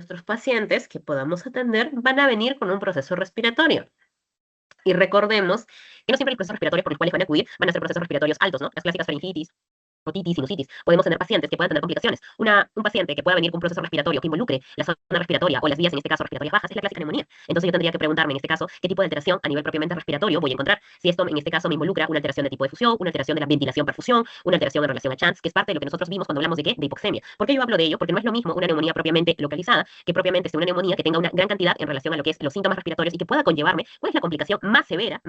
nuestros pacientes que podamos atender van a venir con un proceso respiratorio. Y recordemos que no siempre los procesos respiratorios por los cuales van a acudir van a ser procesos respiratorios altos, ¿no? Las clásicas faringitis, otitis, sinusitis. Podemos tener pacientes que puedan tener complicaciones. Un paciente que pueda venir con un proceso respiratorio que involucre la zona respiratoria o las vías, en este caso, respiratorias bajas, es la clásica neumonía. Entonces yo tendría que preguntarme, en este caso, qué tipo de alteración a nivel propiamente respiratorio voy a encontrar. Si esto, en este caso, me involucra una alteración de tipo de fusión, una alteración de la ventilación-perfusión, una alteración en relación a chance, que es parte de lo que nosotros vimos cuando hablamos de qué, de hipoxemia. ¿Por qué yo hablo de ello? Porque no es lo mismo una neumonía propiamente localizada que propiamente una neumonía que tenga una gran cantidad en relación a lo que es los síntomas respiratorios y que pueda conllevarme cuál es la complicación más severa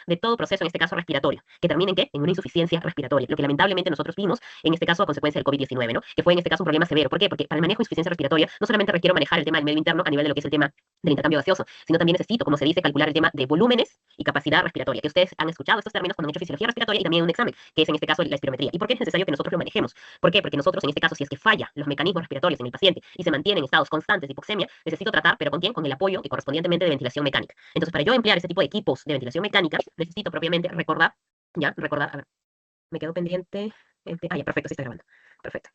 de todo proceso, en este caso respiratorio, que termine en qué, en una insuficiencia respiratoria, lo que lamentablemente nosotros vimos en este caso a consecuencia del COVID-19, ¿no? Que fue en este caso un problema severo. ¿Por qué? Porque para el manejo de insuficiencia respiratoria no solamente requiero manejar el tema del medio interno a nivel de lo que es el tema del intercambio gaseoso, sino también necesito, como se dice, calcular el tema de volúmenes y capacidad respiratoria, que ustedes han escuchado estos términos cuando han hecho fisiología respiratoria y también un examen, que es en este caso la espirometría. ¿Y por qué es necesario que nosotros lo manejemos? ¿Por qué? Porque nosotros, en este caso, si es que falla los mecanismos respiratorios en el paciente y se mantienen en estados constantes de hipoxemia, necesito tratar, pero ¿con quién? Con el apoyo que correspondientemente de ventilación mecánica. Entonces, para yo emplear este tipo de equipos de ventilación mecánica, necesito propiamente recordar, a ver, me quedó pendiente, ya, perfecto, sí está grabando. Perfecto.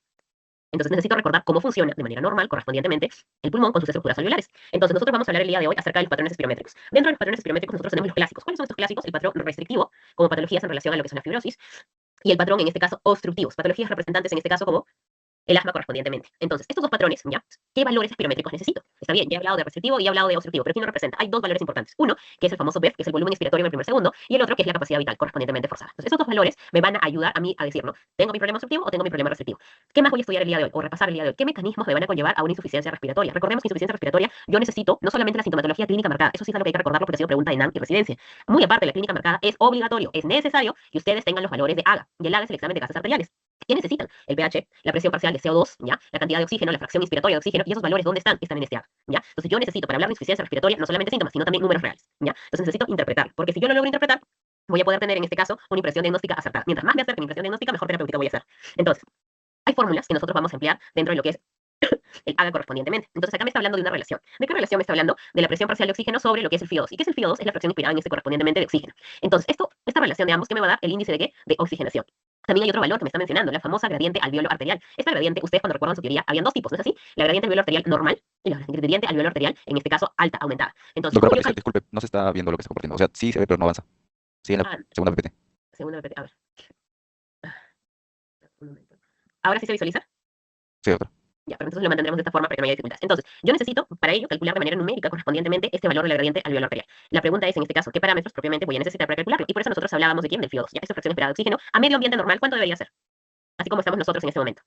Entonces necesito recordar cómo funciona de manera normal, correspondientemente, el pulmón con sus estructuras alveolares. Entonces nosotros vamos a hablar el día de hoy acerca de los patrones espirométricos. Dentro de los patrones espirométricos nosotros tenemos los clásicos. ¿Cuáles son estos clásicos? El patrón restrictivo, como patologías en relación a lo que es la fibrosis, y el patrón, en este caso, obstructivos, patologías representantes, en este caso, como el asma correspondientemente. Entonces, estos dos patrones, ¿ya? ¿Qué valores espirométricos necesito? Está bien, ya he hablado de restrictivo y he hablado de obstructivo, pero ¿quién lo representa? Hay dos valores importantes. Uno, que es el famoso BEF, que es el volumen expiratorio en el primer segundo, y el otro, que es la capacidad vital correspondientemente forzada. Entonces, estos dos valores me van a ayudar a mí a decir, ¿no? ¿Tengo mi problema obstructivo o tengo mi problema restrictivo? ¿Qué más voy a estudiar el día de hoy o repasar el día de hoy? ¿Qué mecanismos me van a conllevar a una insuficiencia respiratoria? Recordemos que insuficiencia respiratoria yo necesito no solamente la sintomatología clínica marcada, eso sí es algo que hay que recordarlo porque ha sido pregunta de NAM y residencia. Muy aparte de la clínica marcada, es obligatorio, es necesario que ustedes tengan los valores de AGA. Y el AGA es el examen de gases arteriales. ¿Qué necesitan? El pH, la presión parcial de CO2, ¿ya? La cantidad de oxígeno, la fracción inspiratoria de oxígeno, y esos valores, ¿dónde están? Están en este AGA, ¿ya? Entonces yo necesito, para hablar de insuficiencia respiratoria, no solamente síntomas, sino también números reales, ¿ya? Entonces necesito interpretar, porque si yo lo logro interpretar, voy a poder tener, en este caso, una impresión diagnóstica acertada. Mientras más me acerque mi impresión diagnóstica, mejor terapéutica voy a hacer. Entonces, hay fórmulas que nosotros vamos a emplear dentro de lo que es el AGA correspondientemente. Entonces acá me está hablando de una relación. ¿De qué relación me está hablando? De la presión parcial de oxígeno sobre lo que es el FiO2. ¿Y qué es el FiO2? Es la fracción inspirada en este correspondientemente de oxígeno. Entonces, esta relación de ambos, ¿qué me va a dar? El índice de qué? De oxigenación. También hay otro valor que me está mencionando, la famosa gradiente alveolo arterial. Esta gradiente, ustedes cuando recuerdan su teoría, habían dos tipos, ¿no es así? La gradiente alveolo arterial normal y la gradiente alveolo arterial, en este caso, alta, aumentada. Entonces, Doctora ¿cómo yo Patricia, disculpe, no se está viendo lo que está compartiendo. O sea, sí se ve, pero no avanza. Sí, en la Ah, segunda PPT. segunda vez, a ver. Un momento. ¿Ahora sí se visualiza? Sí, doctora. Ya, pero entonces lo mantendremos de esta forma para que no haya dificultades. Entonces, yo necesito, para ello, calcular de manera numérica correspondientemente este valor de la gradiente alveolo arterial. La pregunta es, en este caso, ¿qué parámetros propiamente voy a necesitar para calcularlo? Y por eso nosotros hablábamos de quién, del FiO2, ya, esa fracción esperada de oxígeno, a medio ambiente normal, ¿cuánto debería ser? Así como estamos nosotros en este momento.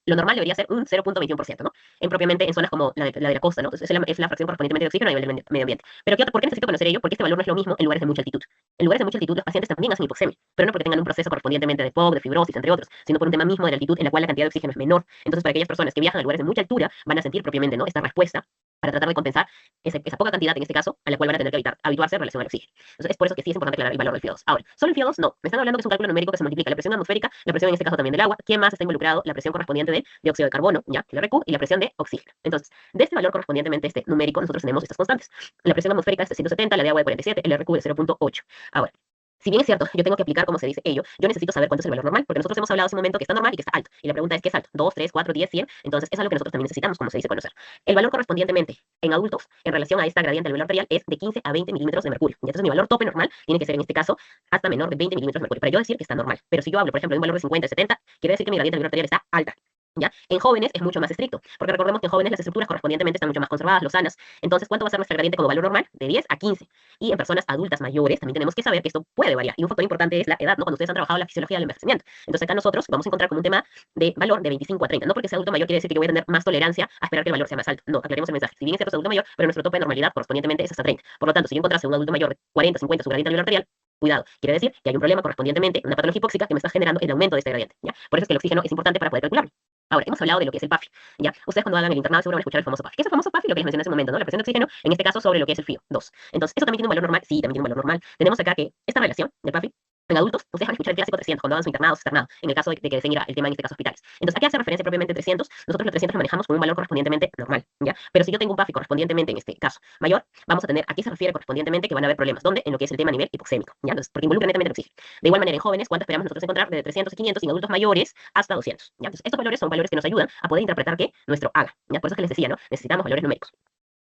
Lo normal debería ser un 0,21%, ¿no? En zonas como la de la costa, ¿no? Entonces es la fracción correspondientemente de oxígeno a nivel del medio ambiente. Pero ¿por qué necesito conocer ello? Porque este valor no es lo mismo en lugares de mucha altitud. En lugares de mucha altitud los pacientes también hacen hipoxemia, pero no porque tengan un proceso correspondientemente de POC, de fibrosis, entre otros, sino por un tema mismo de la altitud en la cual la cantidad de oxígeno es menor. Entonces, para aquellas personas que viajan a lugares de mucha altura, van a sentir propiamente, ¿no? Esta respuesta para tratar de compensar esa poca cantidad, en este caso, a la cual van a tener que habituarse en relación al oxígeno. Entonces, es por eso que sí es importante aclarar el valor del FiO2. Ahora, solo el FiO2 no. Me están hablando que es un cálculo numérico que se multiplica la presión atmosférica, la presión en este caso también del agua. ¿Quién más está involucrado? La presión correspondiente de dióxido de carbono, ¿ya? El RQ, y la presión de oxígeno. Entonces, de este valor correspondientemente, este numérico, nosotros tenemos estas constantes. La presión atmosférica es de 170, la de agua de 47, el RQ de 0,8. Ahora, si bien es cierto, yo tengo que aplicar como se dice ello, yo necesito saber cuánto es el valor normal, porque nosotros hemos hablado hace un momento que está normal y que está alto. Y la pregunta es, ¿qué es alto? 2, 3, 4, 10, 100. Entonces, es algo que nosotros también necesitamos, como se dice, conocer. El valor correspondientemente en adultos, en relación a esta gradiente alveolar arterial, es de 15 a 20 milímetros de mercurio. Y entonces, mi valor tope normal tiene que ser, en este caso, hasta menor de 20 milímetros de mercurio, para yo decir que está normal. Pero si yo hablo, por ejemplo, de un valor de 50, 70, quiere decir que mi gradiente alveolar arterial está alta. ¿Ya? En jóvenes es mucho más estricto, porque recordemos que en jóvenes las estructuras correspondientemente están mucho más conservadas, lozanas. Entonces, ¿cuánto va a ser nuestra gradiente como valor normal? De 10 a 15. Y en personas adultas mayores también tenemos que saber que esto puede variar. Y un factor importante es la edad, ¿no? Cuando ustedes han trabajado la fisiología del envejecimiento. Entonces, acá nosotros vamos a encontrar como un tema de valor de 25 a 30. No porque sea adulto mayor quiere decir que yo voy a tener más tolerancia a esperar que el valor sea más alto. No, aclaremos el mensaje. Si bien es cierto es adulto mayor, pero nuestro tope de normalidad correspondientemente es hasta 30. Por lo tanto, si yo encontrase un adulto mayor de 40, 50, su gradiente alveolar arterial, cuidado, quiere decir que hay un problema correspondientemente, una patología hipóxica que me está generando el aumento de este gradiente, ¿ya? Por eso es que el oxígeno es importante para poder calcularlo. Ahora, hemos hablado de lo que es el PAFI, ¿ya? Ustedes cuando hagan el internado seguro van a escuchar el famoso PAFI. ¿Qué es el famoso PAFI? Lo que les mencioné hace un momento, ¿no? La presión de oxígeno, en este caso sobre lo que es el FiO2. Entonces, ¿eso también tiene un valor normal? Sí, también tiene un valor normal. Tenemos acá que esta relación del PAFI En adultos, ustedes van a escuchar el clásico 300 cuando hagan su internado, su externado, en el caso de que deseen ir el tema, en este caso, hospitales. Entonces, ¿a qué hace referencia propiamente 300? Nosotros los 300 lo manejamos con un valor correspondientemente normal, ¿ya? Pero si yo tengo un PAFI correspondientemente, en este caso, mayor, vamos a tener, ¿a qué se refiere correspondientemente? Que van a haber problemas. ¿Dónde? En lo que es el tema a nivel hipoxémico, ¿ya? Entonces, porque involucra netamente el oxígeno. De igual manera, en jóvenes, ¿cuánto esperamos nosotros encontrar? De 300 y 500, y en adultos mayores, hasta 200, ¿ya? Entonces, estos valores son valores que nos ayudan a poder interpretar, ¿qué? Nuestro AGA, ¿ya? Por eso es que les decía, ¿no? Necesitamos valores numéricos.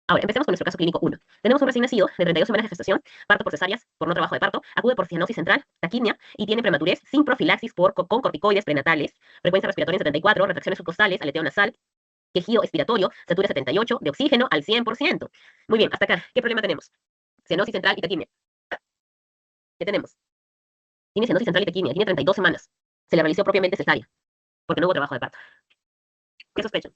Ahora, empecemos con nuestro caso clínico 1. Tenemos un recién nacido de 32 semanas de gestación, parto por cesáreas, por no trabajo de parto, acude por cianosis central, taquimia y tiene prematurez sin profilaxis con corticoides prenatales, frecuencia respiratoria en 74, retracciones subcostales, aleteo nasal, quejido expiratorio, satura 78, de oxígeno al 100%. Muy bien, hasta acá. ¿Qué problema tenemos? Cianosis central y taquimia. ¿Qué tenemos? Tiene cianosis central y taquimia, tiene 32 semanas. Se le realizó propiamente cesárea, porque no hubo trabajo de parto. ¿Qué sospechan?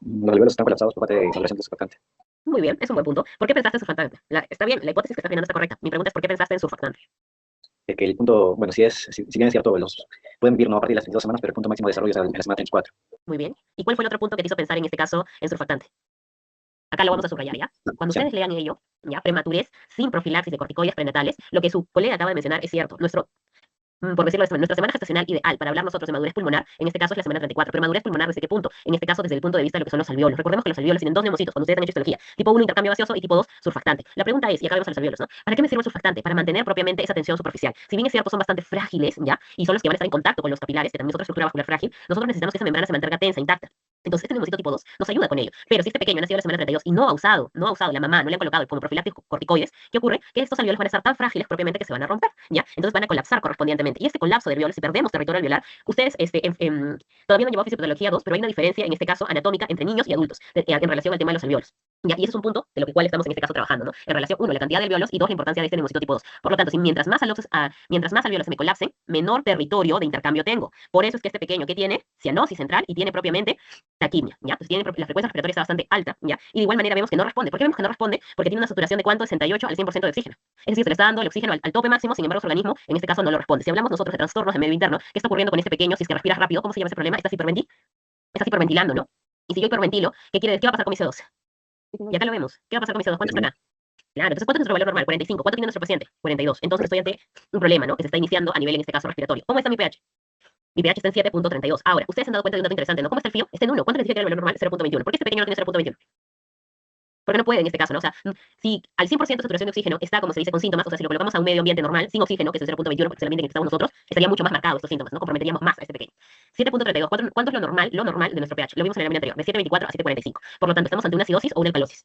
Los alveolos están colapsados por parte de saturación de surfactante. Muy bien, es un buen punto. ¿Por qué pensaste en surfactante? Está bien, la hipótesis que estás mirando está correcta. Mi pregunta es, ¿por qué pensaste en surfactante? Que el punto, bueno, si bien es cierto, los pueden vivir no a partir de las 22 semanas, pero el punto máximo de desarrollo es en la semana 34. Muy bien. ¿Y cuál fue el otro punto que te hizo pensar en este caso en surfactante? Acá lo vamos a subrayar, ¿ya? Cuando Sí. ustedes lean ello, ¿ya? Prematurez sin profilaxis de corticoides prenatales, lo que su colega acaba de mencionar es cierto. Por decirlo de esta manera, nuestra semana gestacional ideal para hablar nosotros de madurez pulmonar, en este caso es la semana 34. Pero madurez pulmonar, ¿desde qué punto? En este caso, desde el punto de vista de lo que son los alveolos. Recordemos que los alveolos tienen dos neumocitos, cuando ustedes han hecho histología. Tipo 1, intercambio gaseoso, y tipo 2, surfactante. La pregunta es, y acá vemos a los alveolos, ¿no? ¿Para qué me sirve el surfactante? Para mantener propiamente esa tensión superficial. Si bien es cierto, son bastante frágiles, ¿ya? Y son los que van a estar en contacto con los capilares, que también es otra estructura vascular frágil, nosotros necesitamos que esa membrana se mantenga tensa, intacta. Entonces, este neumocito tipo 2 nos ayuda con ello. Pero si este pequeño ha nacido en la semana 32 y no ha usado la mamá, no le han colocado como profilácticos corticoides, ¿qué ocurre? Que estos alveolos van a estar tan frágiles propiamente que se van a romper, ¿ya? Entonces van a colapsar correspondientemente. Y este colapso de alveolos, si perdemos territorio alveolar, ustedes todavía no han llevado fisiopatología 2, pero hay una diferencia, en este caso, anatómica entre niños y adultos, en relación al tema de los alveolos. ¿Ya? Y ese es un punto de lo cual estamos en este caso trabajando, ¿no? En relación, uno, la cantidad de alveolos, y dos, la importancia de este neumocito tipo 2. Por lo tanto, si mientras más alveolos se me colapsen, menor territorio de intercambio tengo. Por eso es que este pequeño que tiene cianosis central y tiene propiamente taquimia, ¿ya? Entonces la frecuencia respiratoria está bastante alta, ¿ya? Y de igual manera vemos que no responde. ¿Por qué vemos que no responde? Porque tiene una saturación de ¿cuánto? De 68 al 100% de oxígeno. Es decir, se le está dando el oxígeno al tope máximo, sin embargo, su organismo en este caso no lo responde. Si hablamos nosotros de trastornos de medio interno, ¿qué está ocurriendo con este pequeño? Si es que respiras rápido, ¿cómo se llama ese problema? Estás hiperventilando, ¿no? Y si yo hiperventilo, ¿qué va a pasar con mi CO2? Y acá lo vemos. ¿Qué va a pasar con mi CO2? ¿Cuánto está acá? Claro, entonces, ¿cuánto es nuestro valor normal? 45. ¿Cuánto tiene nuestro paciente? 42. Entonces estoy ante un problema, ¿no? Que se está iniciando a nivel, en este caso, respiratorio. ¿Cómo está mi pH? Mi pH está en 7.32. Ahora, ustedes se han dado cuenta de un dato interesante, ¿no? ¿Cómo está el fío? Está en 1. ¿Cuánto necesita que el valor normal? 0.21. ¿Por qué este pequeño no tiene 0.21? Porque no puede en este caso, ¿no? O sea, si al 100% de saturación de oxígeno está, como se dice, con síntomas, o sea, si lo colocamos a un medio ambiente normal, sin oxígeno, que es el 0.21, porque es el ambiente en el que estamos nosotros, estaría mucho más marcado estos síntomas, ¿no? Comprometeríamos más a este pequeño. 7.32. ¿Cuánto es lo normal? Lo normal de nuestro pH. Lo vimos en el lámina anterior, de 7.24 a 7.45. Por lo tanto, estamos ante una acidosis o una alcalosis.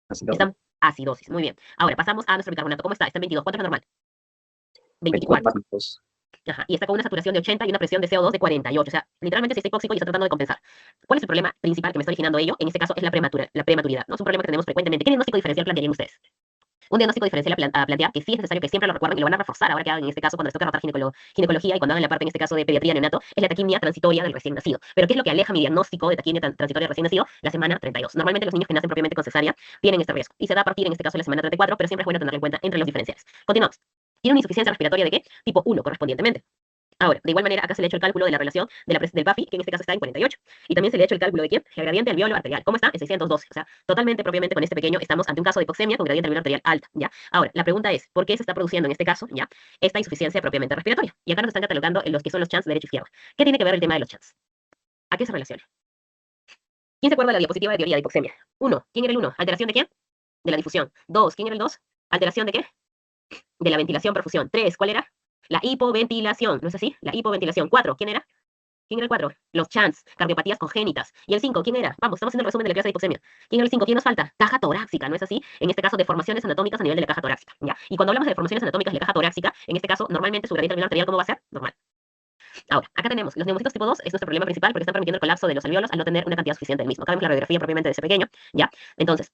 Están acidosis, muy bien. Ahora, pasamos a nuestro bicarbonato. ¿Cómo está? Está en 22. ¿Cuánto es lo normal? 24. Ajá, y está con una saturación de 80 y una presión de CO2 de 48. O sea, literalmente si está hipóxico y está tratando de compensar. ¿Cuál es el problema principal que me está originando ello? En este caso es la prematuridad, ¿no? Es un problema que tenemos frecuentemente. ¿Qué diagnóstico diferencial plantearían ustedes? Un diagnóstico diferencial a plantear, que sí es necesario que siempre lo recuerden y lo van a reforzar ahora que hagan en este caso cuando les toca tratar ginecología y cuando hagan la parte en este caso de pediatría neonato, es la taquimia transitoria del recién nacido. Pero ¿qué es lo que aleja mi diagnóstico de taquimia transitoria del recién nacido? La semana 32. Normalmente los niños que nacen propiamente con cesárea tienen este riesgo y se da a partir en este caso de la semana 34, pero siempre es bueno tenerlo en cuenta entre los diferenciales. Continuamos. Tiene una insuficiencia respiratoria de qué? Tipo 1 correspondientemente. Ahora, de igual manera, acá se le ha hecho el cálculo de la relación del PAFI, que en este caso está en 48. Y también se le ha hecho el cálculo de quién? El gradiente alveolo arterial. ¿Cómo está? En 612. O sea, totalmente propiamente con este pequeño estamos ante un caso de hipoxemia con gradiente alveolo arterial alta, ¿ya? Ahora, la pregunta es, ¿por qué se está produciendo en este caso, ya, esta insuficiencia propiamente respiratoria? Y acá nos están catalogando en los que son los chants derecho e izquierda. ¿Qué tiene que ver el tema de los chants? ¿A qué se relaciona? ¿Quién se acuerda de la diapositiva de teoría de hipoxemia? 1. ¿Quién era el 1? ¿Alteración de quién? De la difusión. 2. ¿Quién era el 2? ¿Alteración de qué? De la ventilación, perfusión. 3. ¿Cuál era? La hipoventilación, ¿no es así? La hipoventilación. 4, ¿quién era? ¿Quién era el 4? Los chants, cardiopatías congénitas. ¿Y el 5, quién era? Vamos, estamos haciendo el resumen de la clase de hipoxemia. ¿Quién era el 5? ¿Quién nos falta? Caja torácica, ¿no es así? En este caso, deformaciones anatómicas a nivel de la caja torácica, ¿ya? Y cuando hablamos de deformaciones anatómicas de la caja torácica, en este caso, normalmente su gradiente alveolar arterial, ¿cómo va a ser? Normal. Ahora, acá tenemos los neumocitos tipo 2, es nuestro problema principal porque están permitiendo el colapso de los alveolos al no tener una cantidad suficiente del mismo. Acá vemos la radiografía propiamente de ese pequeño, ¿ya? Entonces,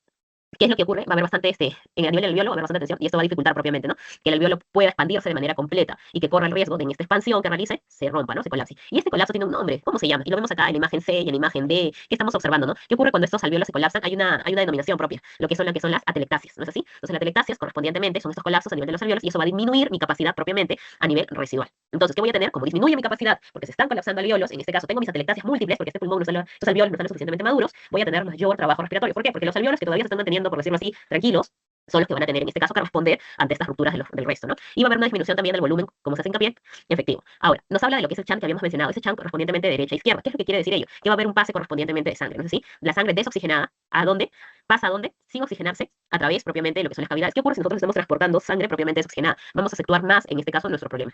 ¿qué es lo que ocurre? Va a haber bastante, en el nivel del alveolo va a haber bastante tensión y esto va a dificultar propiamente, ¿no? Que el alveolo pueda expandirse de manera completa y que corra el riesgo de en esta expansión que realice se rompa, ¿no? Se colapse. Y este colapso tiene un nombre, ¿cómo se llama? Y lo vemos acá en la imagen C y en la imagen D, que estamos observando, ¿no? ¿Qué ocurre cuando estos alveolos se colapsan? Hay una denominación propia, lo que son las atelectasias, ¿no es así? Entonces las atelectasias correspondientemente son estos colapsos a nivel de los alveolos y eso va a disminuir mi capacidad propiamente a nivel residual. Entonces, ¿qué voy a tener? Como disminuye mi capacidad, porque se están colapsando alveolos, en este caso tengo mis atelectasias múltiples, porque este pulmón no solo, estos alveolos no están lo suficientemente maduros, voy a tener mayor trabajo respiratorio. ¿Por qué? Porque los alveolos que todavía se están manteniendo, por decirlo así, tranquilos, son los que van a tener en este caso que responder ante estas rupturas del resto, ¿no? Y va a haber una disminución también del volumen, como se hace hincapié, efectivo. Ahora, nos habla de lo que es el chant que habíamos mencionado, ese chant correspondientemente de derecha a izquierda. ¿Qué es lo que quiere decir ello? Que va a haber un pase correspondientemente de sangre, ¿no es así? La sangre desoxigenada, ¿a dónde? ¿Pasa a dónde? Sin oxigenarse, a través propiamente de lo que son las cavidades. ¿Qué ocurre si nosotros estamos transportando sangre propiamente desoxigenada? Vamos a acentuar más, en este caso, nuestro problema.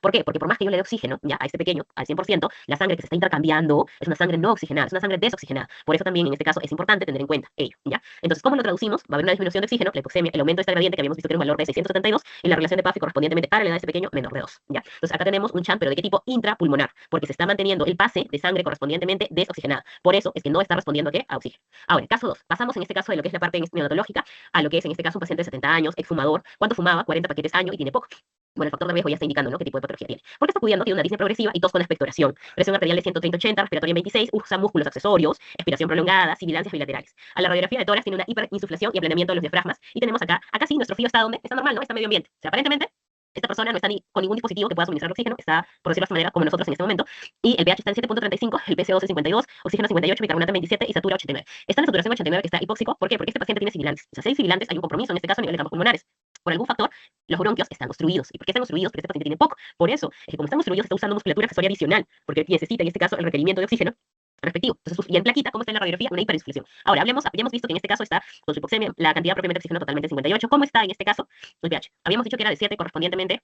¿Por qué? Porque por más que yo le dé oxígeno, ya a este pequeño, al 100%, la sangre que se está intercambiando es una sangre no oxigenada, es una sangre desoxigenada. Por eso también en este caso es importante tener en cuenta ello, ¿ya? Entonces, ¿cómo lo traducimos? Va a haber una disminución de oxígeno, la hipoxemia, el aumento de esta gradiente que habíamos visto que era un valor de 672 y la relación de Puffy correspondientemente para la edad de este pequeño menor de 2, ¿ya? Entonces, acá tenemos un chant, pero ¿de qué tipo? Intrapulmonar, porque se está manteniendo el pase de sangre correspondientemente desoxigenada. Por eso es que no está respondiendo ¿a qué? A oxígeno. Ahora, caso 2. Pasamos en este caso de lo que es la parte neonatológica a lo que es en este caso un paciente de 70 años, exfumador. ¿Cuánto fumaba? 40 paquetes año y tiene poco. Bueno, el factor de riesgo ya está indicando, ¿no? Qué tipo de patología tiene. ¿Por qué está acudiendo? Tiene una disnea progresiva y tos con expectoración. Presión arterial de 130-80, respiratoria en 26, usa músculos accesorios, expiración prolongada, sibilancias bilaterales. A la radiografía de tórax tiene una hiperinsuflación y aplanamiento de los diafragmas. Y tenemos acá sí, nuestro frío está ¿dónde? Está normal, ¿no? Está medio ambiente. O sea, aparentemente, esta persona no está ni con ningún dispositivo que pueda suministrar oxígeno, está, por decirlo de esta manera, como nosotros en este momento. Y el pH está en 7.35, el PCO2 es 52, oxígeno 58, bicarbonato en 27 y satura 89. Está en la saturación 89 que está hipóxico. ¿Por qué? Porque este paciente tiene sibilantes. O sea, si hay sibilantes, hay un compromiso, en este caso, a nivel de campos pulmonares. Por algún factor, los bronquios están obstruidos. ¿Y por qué están obstruidos? Porque este paciente tiene poco. Por eso, es que como están obstruidos, está usando musculatura accesoria adicional, porque necesita, en este caso, el requerimiento de oxígeno respectivo. Entonces, y en plaquita, ¿cómo está en la radiografía? Una hiperinsuflación. Ahora, habíamos visto que en este caso está con su hipoxemia, la cantidad propiamente de oxígeno totalmente 58. ¿Cómo está en este caso el pH? Habíamos dicho que era de 7 correspondientemente.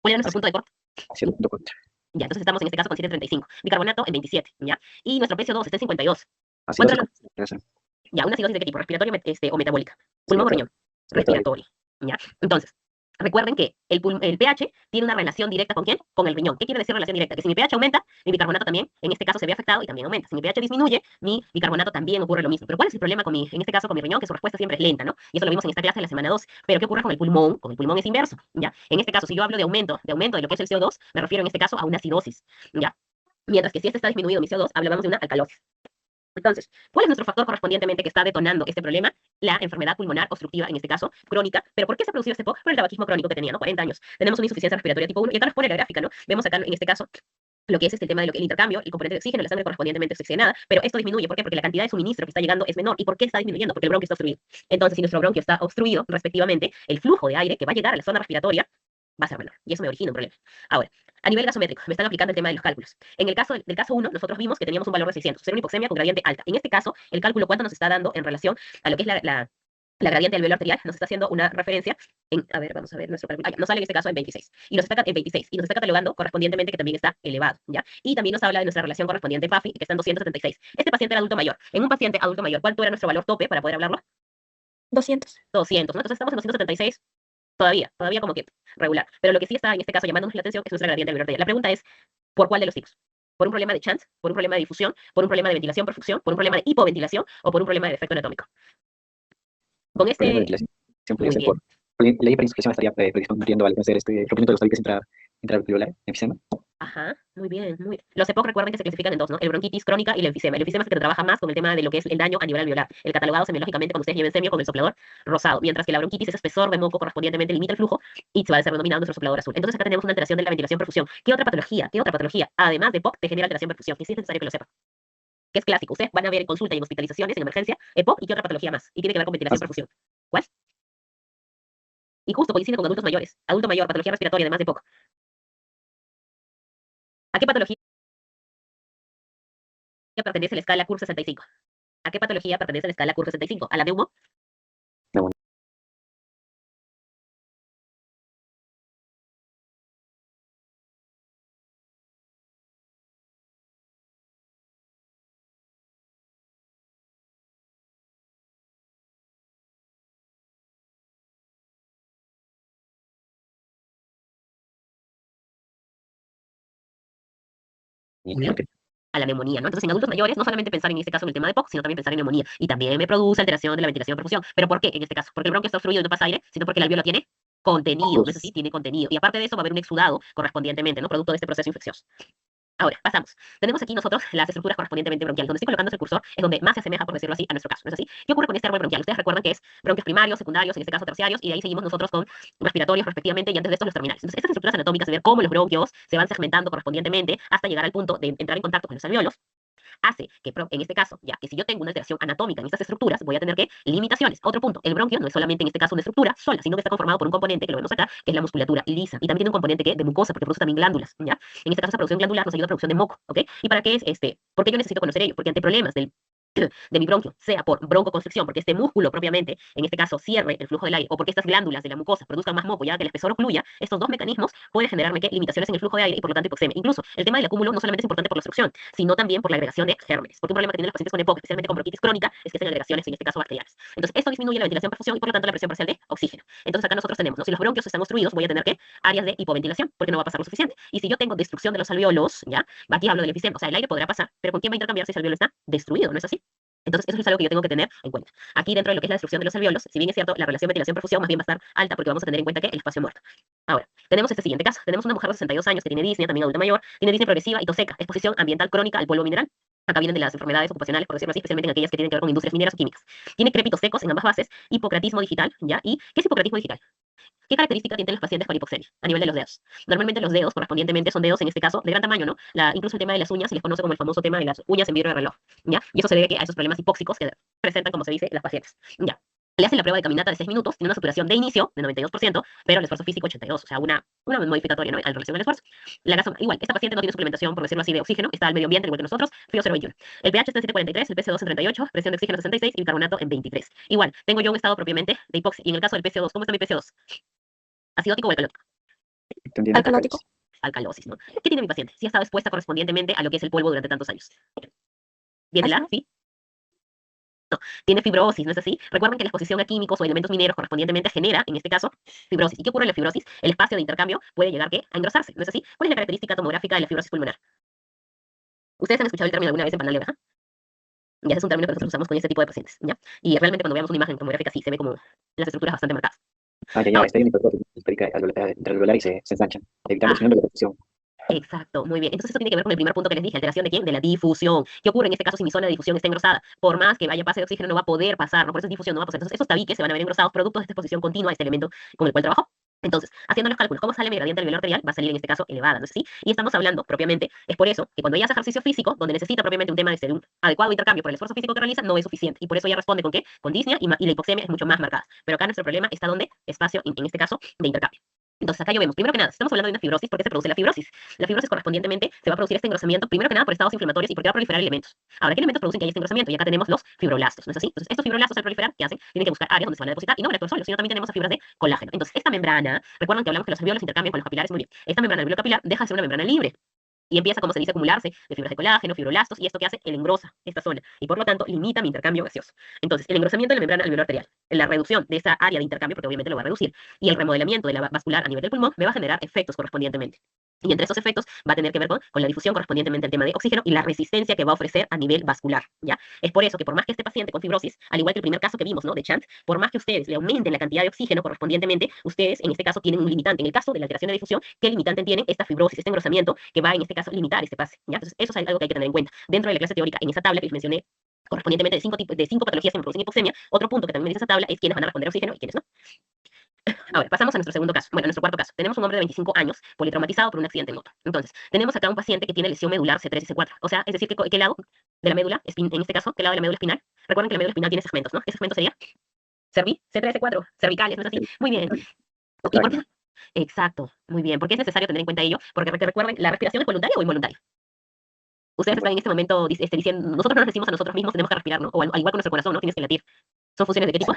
¿Cuál era nuestro punto de corte? Hacia el punto corte. Ya, entonces estamos en este caso con 7.35. Bicarbonato en 27, ¿ya? Y nuestro PCO2 está en 52. Así ¿Cuánto lo era? hace. Ya, una acidosis de qué tipo, respiratoria o metabólica. Sí, Pulmón o todo. riñón. Respiratoria. ¿Ya? Entonces, recuerden que el pH tiene una relación directa ¿con quién? Con el riñón. ¿Qué quiere decir relación directa? Que si mi pH aumenta, mi bicarbonato también, en este caso se ve afectado y también aumenta. Si mi pH disminuye, mi bicarbonato también ocurre lo mismo. Pero ¿cuál es el problema en este caso con mi riñón? Que su respuesta siempre es lenta, ¿no? Y eso lo vimos en esta clase de la semana 2. Pero ¿qué ocurre con el pulmón? Con el pulmón es inverso, ¿ya? En este caso, si yo hablo de aumento de lo que es el CO2, me refiero en este caso a una acidosis, ¿ya? Mientras que si este está disminuido, mi CO2, hablábamos de una alcalosis. Entonces, ¿cuál es nuestro factor correspondientemente que está detonando este problema? La enfermedad pulmonar obstructiva, en este caso, crónica. ¿Pero por qué se ha producido este POC? Por el tabaquismo crónico que tenía, ¿no? 40 años. Tenemos una insuficiencia respiratoria tipo 1, y acá nos pone la gráfica, ¿no? Vemos acá, en este caso, lo que es el tema de lo que el intercambio, el componente de oxígeno, la sangre correspondientemente oxigenada, pero esto disminuye. ¿Por qué? Porque la cantidad de suministro que está llegando es menor. ¿Y por qué está disminuyendo? Porque el bronquio está obstruido. Entonces, si nuestro bronquio está obstruido, respectivamente, el flujo de aire que va a llegar a la zona respiratoria va a ser menor. Y eso me origina un problema. Ahora, a nivel gasométrico, me están aplicando el tema de los cálculos. En el caso del caso 1, nosotros vimos que teníamos un valor de 600, era una hipoxemia con gradiente alta. En este caso, el cálculo cuánto nos está dando en relación a lo que es la gradiente del velo arterial, nos está haciendo una referencia a ver, vamos a ver nuestro cálculo. Nos sale en este caso en 26. Y nos está en 26. Y nos está catalogando correspondientemente que también está elevado, ¿ya? Y también nos habla de nuestra relación correspondiente PAFI, que está en 276. Este paciente era adulto mayor. En un paciente adulto mayor, ¿cuánto era nuestro valor tope para poder hablarlo? 200. 200, ¿no? Entonces estamos en 276. Todavía como que regular. Pero lo que sí está en este caso llamándonos la atención es nuestra gradiente del velo arterial. La pregunta es, ¿por cuál de los tipos? ¿Por un problema de chance? ¿Por un problema de difusión? ¿Por un problema de ventilación, perfusión? ¿Por un problema de hipoventilación? ¿O por un problema de defecto anatómico? Con Problema de este... ventilación podría Muy ser bien. por la hiperinsuflación estaría predisponiendo al hacer rompimiento de los tabiques intraalveolar, enfisema. Ajá, muy bien, muy bien. Los EPOC recuerden que se clasifican en dos, ¿no? El bronquitis crónica y el enfisema. El enfisema es el que trabaja más con el tema de lo que es el daño a nivel alveolar. El catalogado semiológicamente cuando ustedes lleven semio con el soplador rosado, mientras que la bronquitis es espesor de moco correspondientemente limita el flujo y se va a ser denominado nuestro soplador azul. Entonces acá tenemos una alteración de la ventilación perfusión. ¿Qué otra patología? Además de EPOC te genera alteración perfusión. Y sí es necesario que lo sepan. Que es clásico. Ustedes van a ver en consulta y en hospitalizaciones, en emergencia, EPOC y qué otra patología más. Y tiene que ver con ventilación perfusión. ¿Cuál? Y justo coincide con adultos mayores. Adulto mayor, patología respiratoria, además de EPOC. ¿A qué patología pertenece la escala CUR 65? ¿A qué patología pertenece la escala CUR 65? ¿A la neumo? A la neumonía, ¿no? Entonces, en adultos mayores, no solamente pensar en este caso en el tema de POC, sino también pensar en neumonía. Y también me produce alteración de la ventilación perfusión. ¿Pero por qué en este caso? Porque el bronquio está obstruido y no pasa aire, sino porque el alveolo tiene contenido, ¿no es así? Tiene contenido. Y aparte de eso, va a haber un exudado correspondientemente, ¿no? Producto de este proceso infeccioso. Ahora, pasamos. Tenemos aquí nosotros las estructuras correspondientemente bronquiales. Donde estoy colocando el cursor es donde más se asemeja, por decirlo así, a nuestro caso, ¿no es así? ¿Qué ocurre con este árbol bronquial? Ustedes recuerdan que es bronquios primarios, secundarios, en este caso terciarios, y de ahí seguimos nosotros con respiratorios respectivamente, y antes de esto los terminales. Entonces, estas estructuras anatómicas de ver cómo los bronquios se van segmentando correspondientemente hasta llegar al punto de entrar en contacto con los alveolos. hace que, en este caso, ya que si yo tengo una alteración anatómica en estas estructuras, voy a tener que limitaciones. Otro punto, el bronquio no es solamente en este caso una estructura sola, sino que está conformado por un componente que lo vemos acá, que es la musculatura lisa, y también tiene un componente de mucosa, porque produce también glándulas, ¿ya? En este caso, esa producción glandular nos ayuda a la producción de moco, ¿ok? ¿Y para qué es este? ¿Por qué yo necesito conocer ello? Porque ante problemas de mi bronquio, sea por broncoconstricción, porque este músculo propiamente, en este caso, cierre el flujo del aire, o porque estas glándulas de la mucosa produzcan más moco, ya que el espesor ocluya, estos dos mecanismos pueden generarme ¿qué? Limitaciones en el flujo de aire y por lo tanto hipoxemia. Incluso el tema del acúmulo no solamente es importante por la obstrucción, sino también por la agregación de gérmenes, porque un problema que tienen los pacientes con EPOC, especialmente con bronquitis crónica, es que hacen agregaciones, en este caso bacterianas. Entonces, esto disminuye la ventilación perfusión y por lo tanto la presión parcial de oxígeno. Entonces, acá nosotros tenemos, ¿no? Si los bronquios están obstruidos, voy a tener que áreas de hipoventilación, porque no va a pasar lo suficiente. Y si yo tengo destrucción de los alveolos, ¿ya? Aquí hablo del efisema, o sea, el aire podrá pasar, pero ¿con quién va a intercambiar si ese alveolo está destruido? ¿No es así? Entonces, eso es algo que yo tengo que tener en cuenta. Aquí, dentro de lo que es la destrucción de los alveolos, si bien es cierto, la relación ventilación-perfusión más bien va a estar alta porque vamos a tener en cuenta que el espacio muerto. Ahora, tenemos este siguiente caso. Tenemos una mujer de 62 años que tiene disnea, también adulta mayor, tiene disnea progresiva y tos seca, exposición ambiental crónica al polvo mineral. Acá vienen de las enfermedades ocupacionales, por decirlo así, especialmente en aquellas que tienen que ver con industrias mineras o químicas. Tiene crépitos secos en ambas bases, hipocratismo digital, ¿ya? ¿Y qué es hipocratismo digital? ¿Qué característica tienen los pacientes con hipoxemia a nivel de los dedos? Normalmente los dedos, correspondientemente, son dedos, en este caso, de gran tamaño, ¿no? Incluso el tema de las uñas se les conoce como el famoso tema de las uñas en vidrio de reloj, ¿ya? Y eso se debe a esos problemas hipóxicos que presentan, como se dice, las pacientes, ¿ya? Le hacen la prueba de caminata de 6 minutos, tiene una saturación de inicio de 92%, pero el esfuerzo físico 82%, o sea, una modificatoria, ¿no? En relación al esfuerzo. Igual, esta paciente no tiene suplementación, por decirlo así, de oxígeno, está al medio ambiente, igual que nosotros, frío 0,21. El pH está en 7,43, el PC2 en 38, presión de oxígeno 66 y bicarbonato en 23. Igual, tengo yo un estado propiamente de hipoxia. Y en el caso del PC2, ¿cómo está mi PC2? ¿Acidótico o alcalótico? Entendiendo Alcalótico. Alcalosis, ¿no? ¿Qué tiene mi paciente? Si ha estado expuesta correspondientemente a lo que es el polvo durante tantos años. ¿Viene la? ¿Sí? No, tiene fibrosis, ¿no es así? Recuerden que la exposición a químicos o elementos mineros correspondientemente genera, en este caso, fibrosis. ¿Y qué ocurre en la fibrosis? El espacio de intercambio puede llegar ¿qué? A engrosarse, ¿no es así? ¿Cuál es la característica tomográfica de la fibrosis pulmonar? Ustedes han escuchado el término alguna vez en panal de oreja. Ya ese es un término que nosotros usamos con este tipo de pacientes, ¿ya? Y realmente cuando veamos una imagen tomográfica sí se ve como las estructuras bastante marcadas. Ya, está bien interalveolar y se ensanchan, evitando el de la presión. Exacto, muy bien. Entonces eso tiene que ver con el primer punto que les dije, alteración de quién, de la difusión. ¿Qué ocurre en este caso si mi zona de difusión está engrosada? Por más que vaya pase de oxígeno no va a poder pasar, ¿no? Por eso es difusión, no va a pasar. Entonces esos tabiques se van a ver engrosados producto de esta exposición continua a este elemento con el cual trabajo. Entonces, haciendo los cálculos, ¿cómo sale mi gradiente alveolar arterial? Va a salir en este caso elevada, ¿no es así? Y estamos hablando propiamente, es por eso que cuando ella hace ejercicio físico, donde necesita propiamente un tema de un adecuado intercambio por el esfuerzo físico que realiza, no es suficiente. Y por eso ella responde con qué? Con disnea y la hipoxemia es mucho más marcada. Pero acá nuestro problema está donde espacio, en este caso, de intercambio. Entonces acá yo vemos, primero que nada, estamos hablando de una fibrosis, ¿por qué se produce la fibrosis? La fibrosis correspondientemente se va a producir este engrosamiento, primero que nada por estados inflamatorios y porque va a proliferar elementos. Ahora, ¿qué elementos producen que haya este engrosamiento? Y acá tenemos los fibroblastos, ¿no es así? Entonces, estos fibroblastos al proliferar, ¿qué hacen? Tienen que buscar áreas donde se van a depositar y no el solo, sino también tenemos fibras de colágeno. Entonces, esta membrana, recuerden que hablamos que los alveolos intercambian con los capilares, muy bien. Esta membrana alveolo capilar deja de ser una membrana libre. Y empieza, como se dice, a acumularse de fibras de colágeno, fibroblastos, y esto que hace, el engrosa esta zona, y por lo tanto limita mi intercambio gaseoso. Entonces, el engrosamiento de la membrana alveolar arterial, la reducción de esa área de intercambio, porque obviamente lo va a reducir, y el remodelamiento de la vascular a nivel del pulmón, me va a generar efectos correspondientemente. Y entre esos efectos va a tener que ver con la difusión correspondientemente al tema de oxígeno y la resistencia que va a ofrecer a nivel vascular, ¿ya? Es por eso que por más que este paciente con fibrosis, al igual que el primer caso que vimos, ¿no? De Chant, por más que ustedes le aumenten la cantidad de oxígeno correspondientemente, ustedes en este caso tienen un limitante. En el caso de la alteración de difusión, ¿qué limitante tienen? Esta fibrosis, este engrosamiento que va en este caso a limitar este pase, ¿ya? Entonces eso es algo que hay que tener en cuenta. Dentro de la clase teórica, en esa tabla que les mencioné, correspondientemente de cinco patologías que me producen hipoxemia, otro punto que también me dice esa tabla es quiénes van a responder a oxígeno y quiénes no. Ahora, pasamos a nuestro segundo caso, bueno, a nuestro cuarto caso. Tenemos un hombre de 25 años, politraumatizado por un accidente en moto. Entonces, tenemos acá un paciente que tiene lesión medular C3 y C4. O sea, es decir, ¿qué lado de la médula, en este caso, qué lado de la médula espinal? Recuerden que la médula espinal tiene segmentos, ¿no? ¿Qué segmento sería? C3, C4, cervicales, ¿no es así? Muy bien. ¿Y por qué? Exacto, muy bien. ¿Por qué es necesario tener en cuenta ello? Porque recuerden, ¿la respiración es voluntaria o involuntaria? Ustedes están en este momento diciendo, nosotros no nos decimos a nosotros mismos, tenemos que respirar, ¿no? O al igual con nuestro corazón, ¿no? Tienes que latir. ¿Son funciones de qué tipo?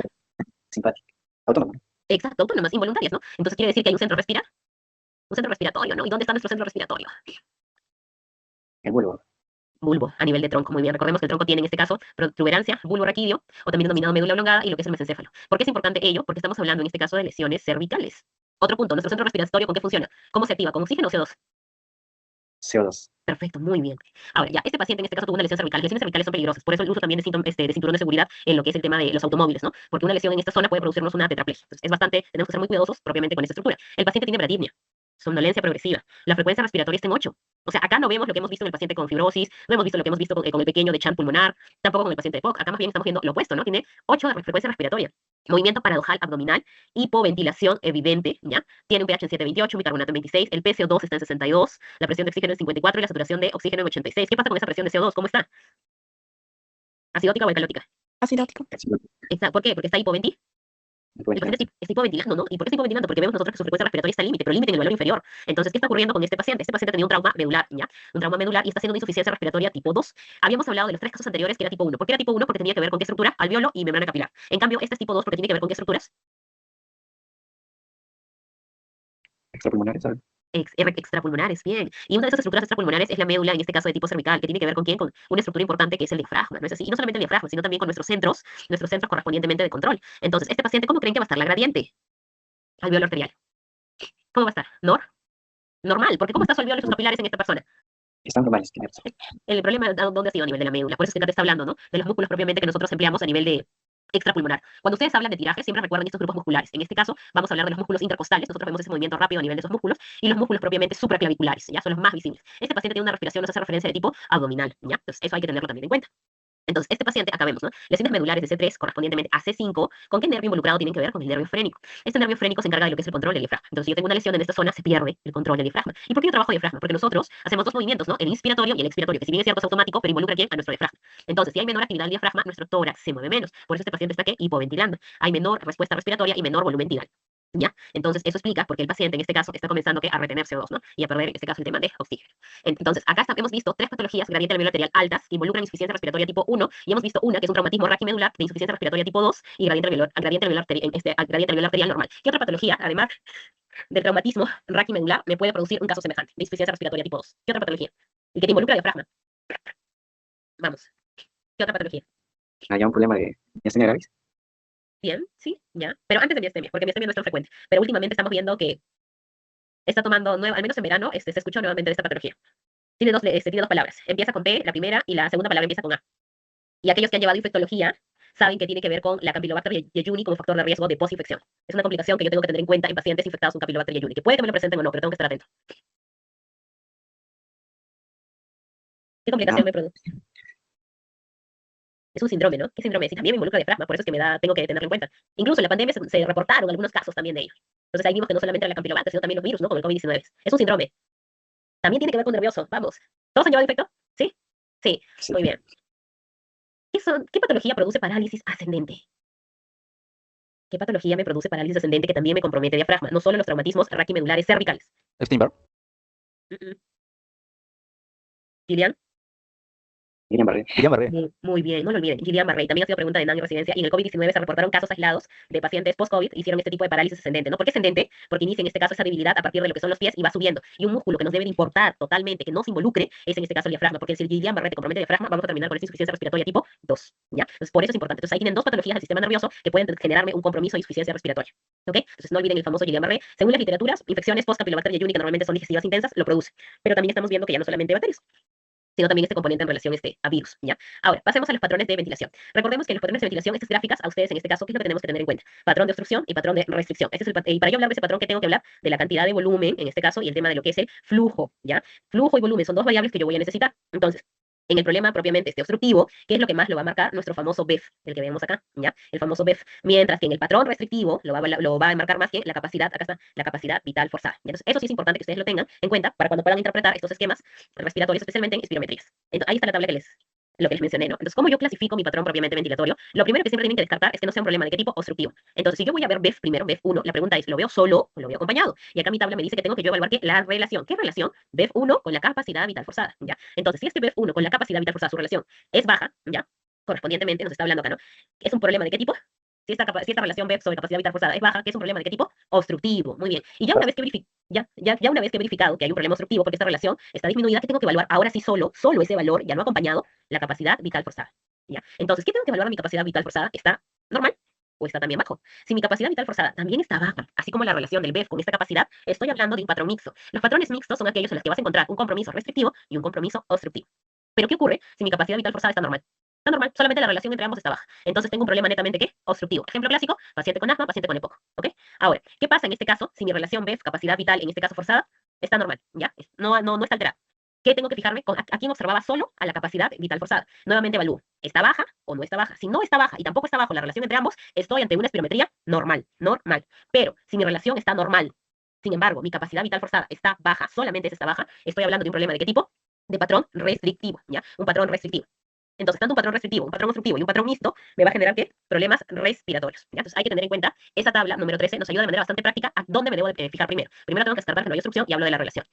Simpático. Autónomo. Exacto, autónomas, involuntarias, ¿no? Entonces quiere decir que hay un centro respiratorio, ¿no? ¿Y dónde está nuestro centro respiratorio? El bulbo. Bulbo, a nivel de tronco, muy bien. Recordemos que el tronco tiene en este caso protuberancia, bulbo raquídeo, o también denominado médula oblongada, y lo que es el mesencéfalo. ¿Por qué es importante ello? Porque estamos hablando en este caso de lesiones cervicales. Otro punto, nuestro centro respiratorio, ¿con qué funciona? ¿Cómo se activa? ¿Con oxígeno o CO2? CO2. Perfecto, muy bien. Ahora, ya, este paciente en este caso tuvo una lesión cervical. Las lesiones cervicales son peligrosas, por eso el uso también de cinturón de seguridad en lo que es el tema de los automóviles, ¿no? Porque una lesión en esta zona puede producirnos una tetraplegia. Entonces, tenemos que ser muy cuidadosos propiamente con esta estructura. El paciente tiene bradypnia. somnolencia progresiva. La frecuencia respiratoria está en 8. O sea, acá no vemos lo que hemos visto en el paciente con fibrosis, no hemos visto lo que hemos visto con el pequeño de chant pulmonar, tampoco con el paciente de POC. Acá más bien estamos viendo lo opuesto, ¿no? Tiene 8 de frecuencia respiratoria. Movimiento paradojal abdominal, hipoventilación evidente, ¿ya? Tiene un pH en 7,28, bicarbonato en 26, el PCO2 está en 62, la presión de oxígeno en 54 y la saturación de oxígeno en 86. ¿Qué pasa con esa presión de CO2? ¿Cómo está? ¿Acidótica o alcalótica? Acidótico. ¿Por qué? Porque está hipoventilando. El paciente está hipoventilando, ¿no? ¿Y por qué está hipoventilando? Porque vemos nosotros que su frecuencia respiratoria está al límite, pero el límite en el valor inferior. Entonces, ¿qué está ocurriendo con este paciente? Este paciente ha tenido un trauma medular, ¿ya? Un trauma medular y está haciendo una insuficiencia respiratoria tipo 2. Habíamos hablado de los 3 casos anteriores que era tipo 1. ¿Por qué era tipo 1? Porque tenía que ver con qué estructura, alveolo y membrana capilar. En cambio, este es tipo 2 porque tiene que ver con qué estructuras. Extrapulmonares, ¿sabes? Extrapulmonares, bien. Y una de esas estructuras extrapulmonares es la médula, en este caso de tipo cervical, que tiene que ver con quién, con una estructura importante que es el diafragma, ¿no es así? Y no solamente el diafragma, sino también con nuestros centros correspondientemente de control. Entonces, este paciente, ¿cómo creen que va a estar la gradiente? Alveolo arterial. ¿Cómo va a estar? Normal, porque ¿cómo está su alveolo y sus capilares en esta persona? Están normales, tiene razón. El problema, ¿dónde ha sido? A nivel de la médula. Por eso es que Kate está hablando, ¿no? De los músculos propiamente que nosotros empleamos a nivel de extrapulmonar. Cuando ustedes hablan de tiraje, siempre recuerden estos grupos musculares. En este caso, vamos a hablar de los músculos intercostales. Nosotros vemos ese movimiento rápido a nivel de esos músculos y los músculos propiamente supraclaviculares, ya son los más visibles. Este paciente tiene una respiración, nos hace referencia de tipo abdominal, ¿ya? Entonces, eso hay que tenerlo también en cuenta. Entonces, este paciente, acá vemos, ¿no? Lesiones medulares de C3 correspondientemente a C5. ¿Con qué nervio involucrado tienen que ver? Con el nervio frénico. Este nervio frénico se encarga de lo que es el control del diafragma. Entonces, si yo tengo una lesión en esta zona, se pierde el control del diafragma. ¿Y por qué yo trabajo diafragma? Porque nosotros hacemos dos movimientos, ¿no? El inspiratorio y el expiratorio, que si bien es cierto es automático, pero involucra ¿a quién? A nuestro diafragma. Entonces, si hay menor actividad del diafragma, nuestro tórax se mueve menos. Por eso este paciente está ¿qué? Hipoventilando. Hay menor respuesta respiratoria y menor volumen tidal. ¿Ya? Entonces, eso explica por qué el paciente en este caso está comenzando a retener CO2, ¿no? Y a perder, en este caso, el tema de oxígeno. Entonces, acá hemos visto 3 patologías gradiente alveolar arterial altas que involucran insuficiencia respiratoria tipo 1 y hemos visto una que es un traumatismo raquimedular de insuficiencia respiratoria tipo 2 y gradiente alveolar arterial normal. ¿Qué otra patología, además del traumatismo raquimedular, me puede producir un caso semejante de insuficiencia respiratoria tipo 2? ¿Qué otra patología? Y que te involucra diafragma. Vamos. ¿Qué otra patología? Hay un problema de miastenia gravis. Bien, sí, ya. Pero antes de miastenia, porque miastenia no es tan frecuente. Pero últimamente estamos viendo que está tomando, al menos en verano, se escuchó nuevamente de esta patología. Tiene dos palabras. Empieza con P, la primera, y la segunda palabra empieza con A. Y aquellos que han llevado infectología saben que tiene que ver con la Campylobacter jejuni como factor de riesgo de posinfección. Es una complicación que yo tengo que tener en cuenta en pacientes infectados con Campylobacter jejuni, que puede que me lo presenten o no, pero tengo que estar atento. ¿Qué complicación me produce? Es un síndrome, ¿no? ¿Qué síndrome es? Y también me involucra diafragma, por eso es que tengo que tenerlo en cuenta. Incluso en la pandemia se reportaron algunos casos también de ello. Entonces ahí vimos que no solamente era la Campylobacter, sino también los virus, ¿no? Como el COVID-19. Es un síndrome. También tiene que ver con nervioso, vamos. ¿Todos han llevado infecto? ¿Sí? Sí, Sí. muy bien. ¿Qué patología produce parálisis ascendente? ¿Qué patología me produce parálisis ascendente que también me compromete diafragma? No solo los traumatismos raquimedulares cervicales. Epstein-Barr. Gillian. Guillain-Barré. Guillain-Barré. Muy bien, no lo olviden. Guillain-Barré también ha sido pregunta de NAN en residencia. Y en el COVID-19 se reportaron casos aislados de pacientes post-COVID hicieron este tipo de parálisis ascendente, ¿no? ¿Por qué ascendente? Porque inicia en este caso esa debilidad a partir de lo que son los pies y va subiendo. Y un músculo que nos debe de importar totalmente, que no se involucre, es en este caso el diafragma. Porque si el Guillain-Barré te compromete el diafragma, vamos a terminar con esta insuficiencia respiratoria tipo 2, ¿ya? Entonces, por eso es importante. Entonces, ahí tienen dos patologías del sistema nervioso que pueden generarme un compromiso de insuficiencia respiratoria, ¿ok? Entonces, no olviden el famoso Guillain-Barré. Según las literaturas, infecciones post-Campylobacter jejuni que normalmente son digestivas intensas, lo producen. Pero también estamos viendo que ya no solamente bacterias, sino también este componente en relación a virus, ¿ya? Ahora, pasemos a los patrones de ventilación. Recordemos que los patrones de ventilación, estas gráficas, a ustedes en este caso, ¿qué es lo que tenemos que tener en cuenta? Patrón de obstrucción y patrón de restricción. Y para yo hablar de ese patrón, ¿qué tengo que hablar? De la cantidad de volumen, en este caso, y el tema de lo que es el flujo, ¿ya? Flujo y volumen son dos variables que yo voy a necesitar. Entonces, en el problema propiamente obstructivo, ¿qué es lo que más lo va a marcar? Nuestro famoso BEF, el que vemos acá, ¿ya? El famoso BEF. Mientras que en el patrón restrictivo lo va a marcar más que la capacidad, acá está, la capacidad vital forzada. Entonces, eso sí es importante que ustedes lo tengan en cuenta para cuando puedan interpretar estos esquemas respiratorios, especialmente en espirometrías. Entonces, ahí está la tabla lo que les mencioné, ¿no? Entonces, ¿cómo yo clasifico mi patrón propiamente ventilatorio? Lo primero que siempre tienen que descartar es que no sea un problema de qué tipo obstructivo. Entonces, si yo voy a ver BEF primero, BEF1, la pregunta es, ¿lo veo solo o lo veo acompañado? Y acá mi tabla me dice que tengo que yo evaluar la relación. ¿Qué relación? BEF1 con la capacidad vital forzada, ¿ya? Entonces, si este BEF1 con la capacidad vital forzada, su relación es baja, ¿ya? Correspondientemente nos está hablando acá, ¿no? ¿Es un problema de qué tipo? Si esta relación BEF sobre capacidad vital forzada es baja, ¿qué es un problema de qué tipo? Obstructivo. Muy bien. Y ya una vez que una vez que he verificado que hay un problema obstructivo porque esta relación está disminuida, ¿qué tengo que evaluar? Ahora sí solo ese valor, ya no acompañado, la capacidad vital forzada, ¿ya? Entonces, ¿qué tengo que evaluar a mi capacidad vital forzada? ¿Está normal o está también bajo? Si mi capacidad vital forzada también está baja, así como la relación del BEF con esta capacidad, estoy hablando de un patrón mixto. Los patrones mixtos son aquellos en los que vas a encontrar un compromiso restrictivo y un compromiso obstructivo. Pero ¿qué ocurre si mi capacidad vital forzada está normal? Está normal, solamente la relación entre ambos está baja. Entonces tengo un problema netamente, ¿qué? Obstructivo. Ejemplo clásico, paciente con asma, paciente con EPOC, ¿ok? Ahora, ¿qué pasa en este caso si mi relación BEF, capacidad vital, en este caso forzada, está normal, ¿ya? No está alterada. ¿Qué tengo que fijarme? ¿A quién observaba solo? A la capacidad vital forzada. Nuevamente evalúo, ¿está baja o no está baja? Si no está baja y tampoco está bajo la relación entre ambos, estoy ante una espirometría normal, normal. Pero si mi relación está normal, sin embargo, mi capacidad vital forzada está baja, solamente está baja, estoy hablando de un problema de qué tipo? De patrón restrictivo, ¿ya? Un patrón restrictivo. Entonces, tanto un patrón restrictivo, un patrón obstructivo y un patrón mixto me va a generar, ¿qué? Problemas respiratorios, ¿ya? Entonces, hay que tener en cuenta, esa tabla número 13 nos ayuda de manera bastante práctica a dónde me debo de, fijar primero. Primero tengo que descartar que no hay obstrucción y hablo de la relación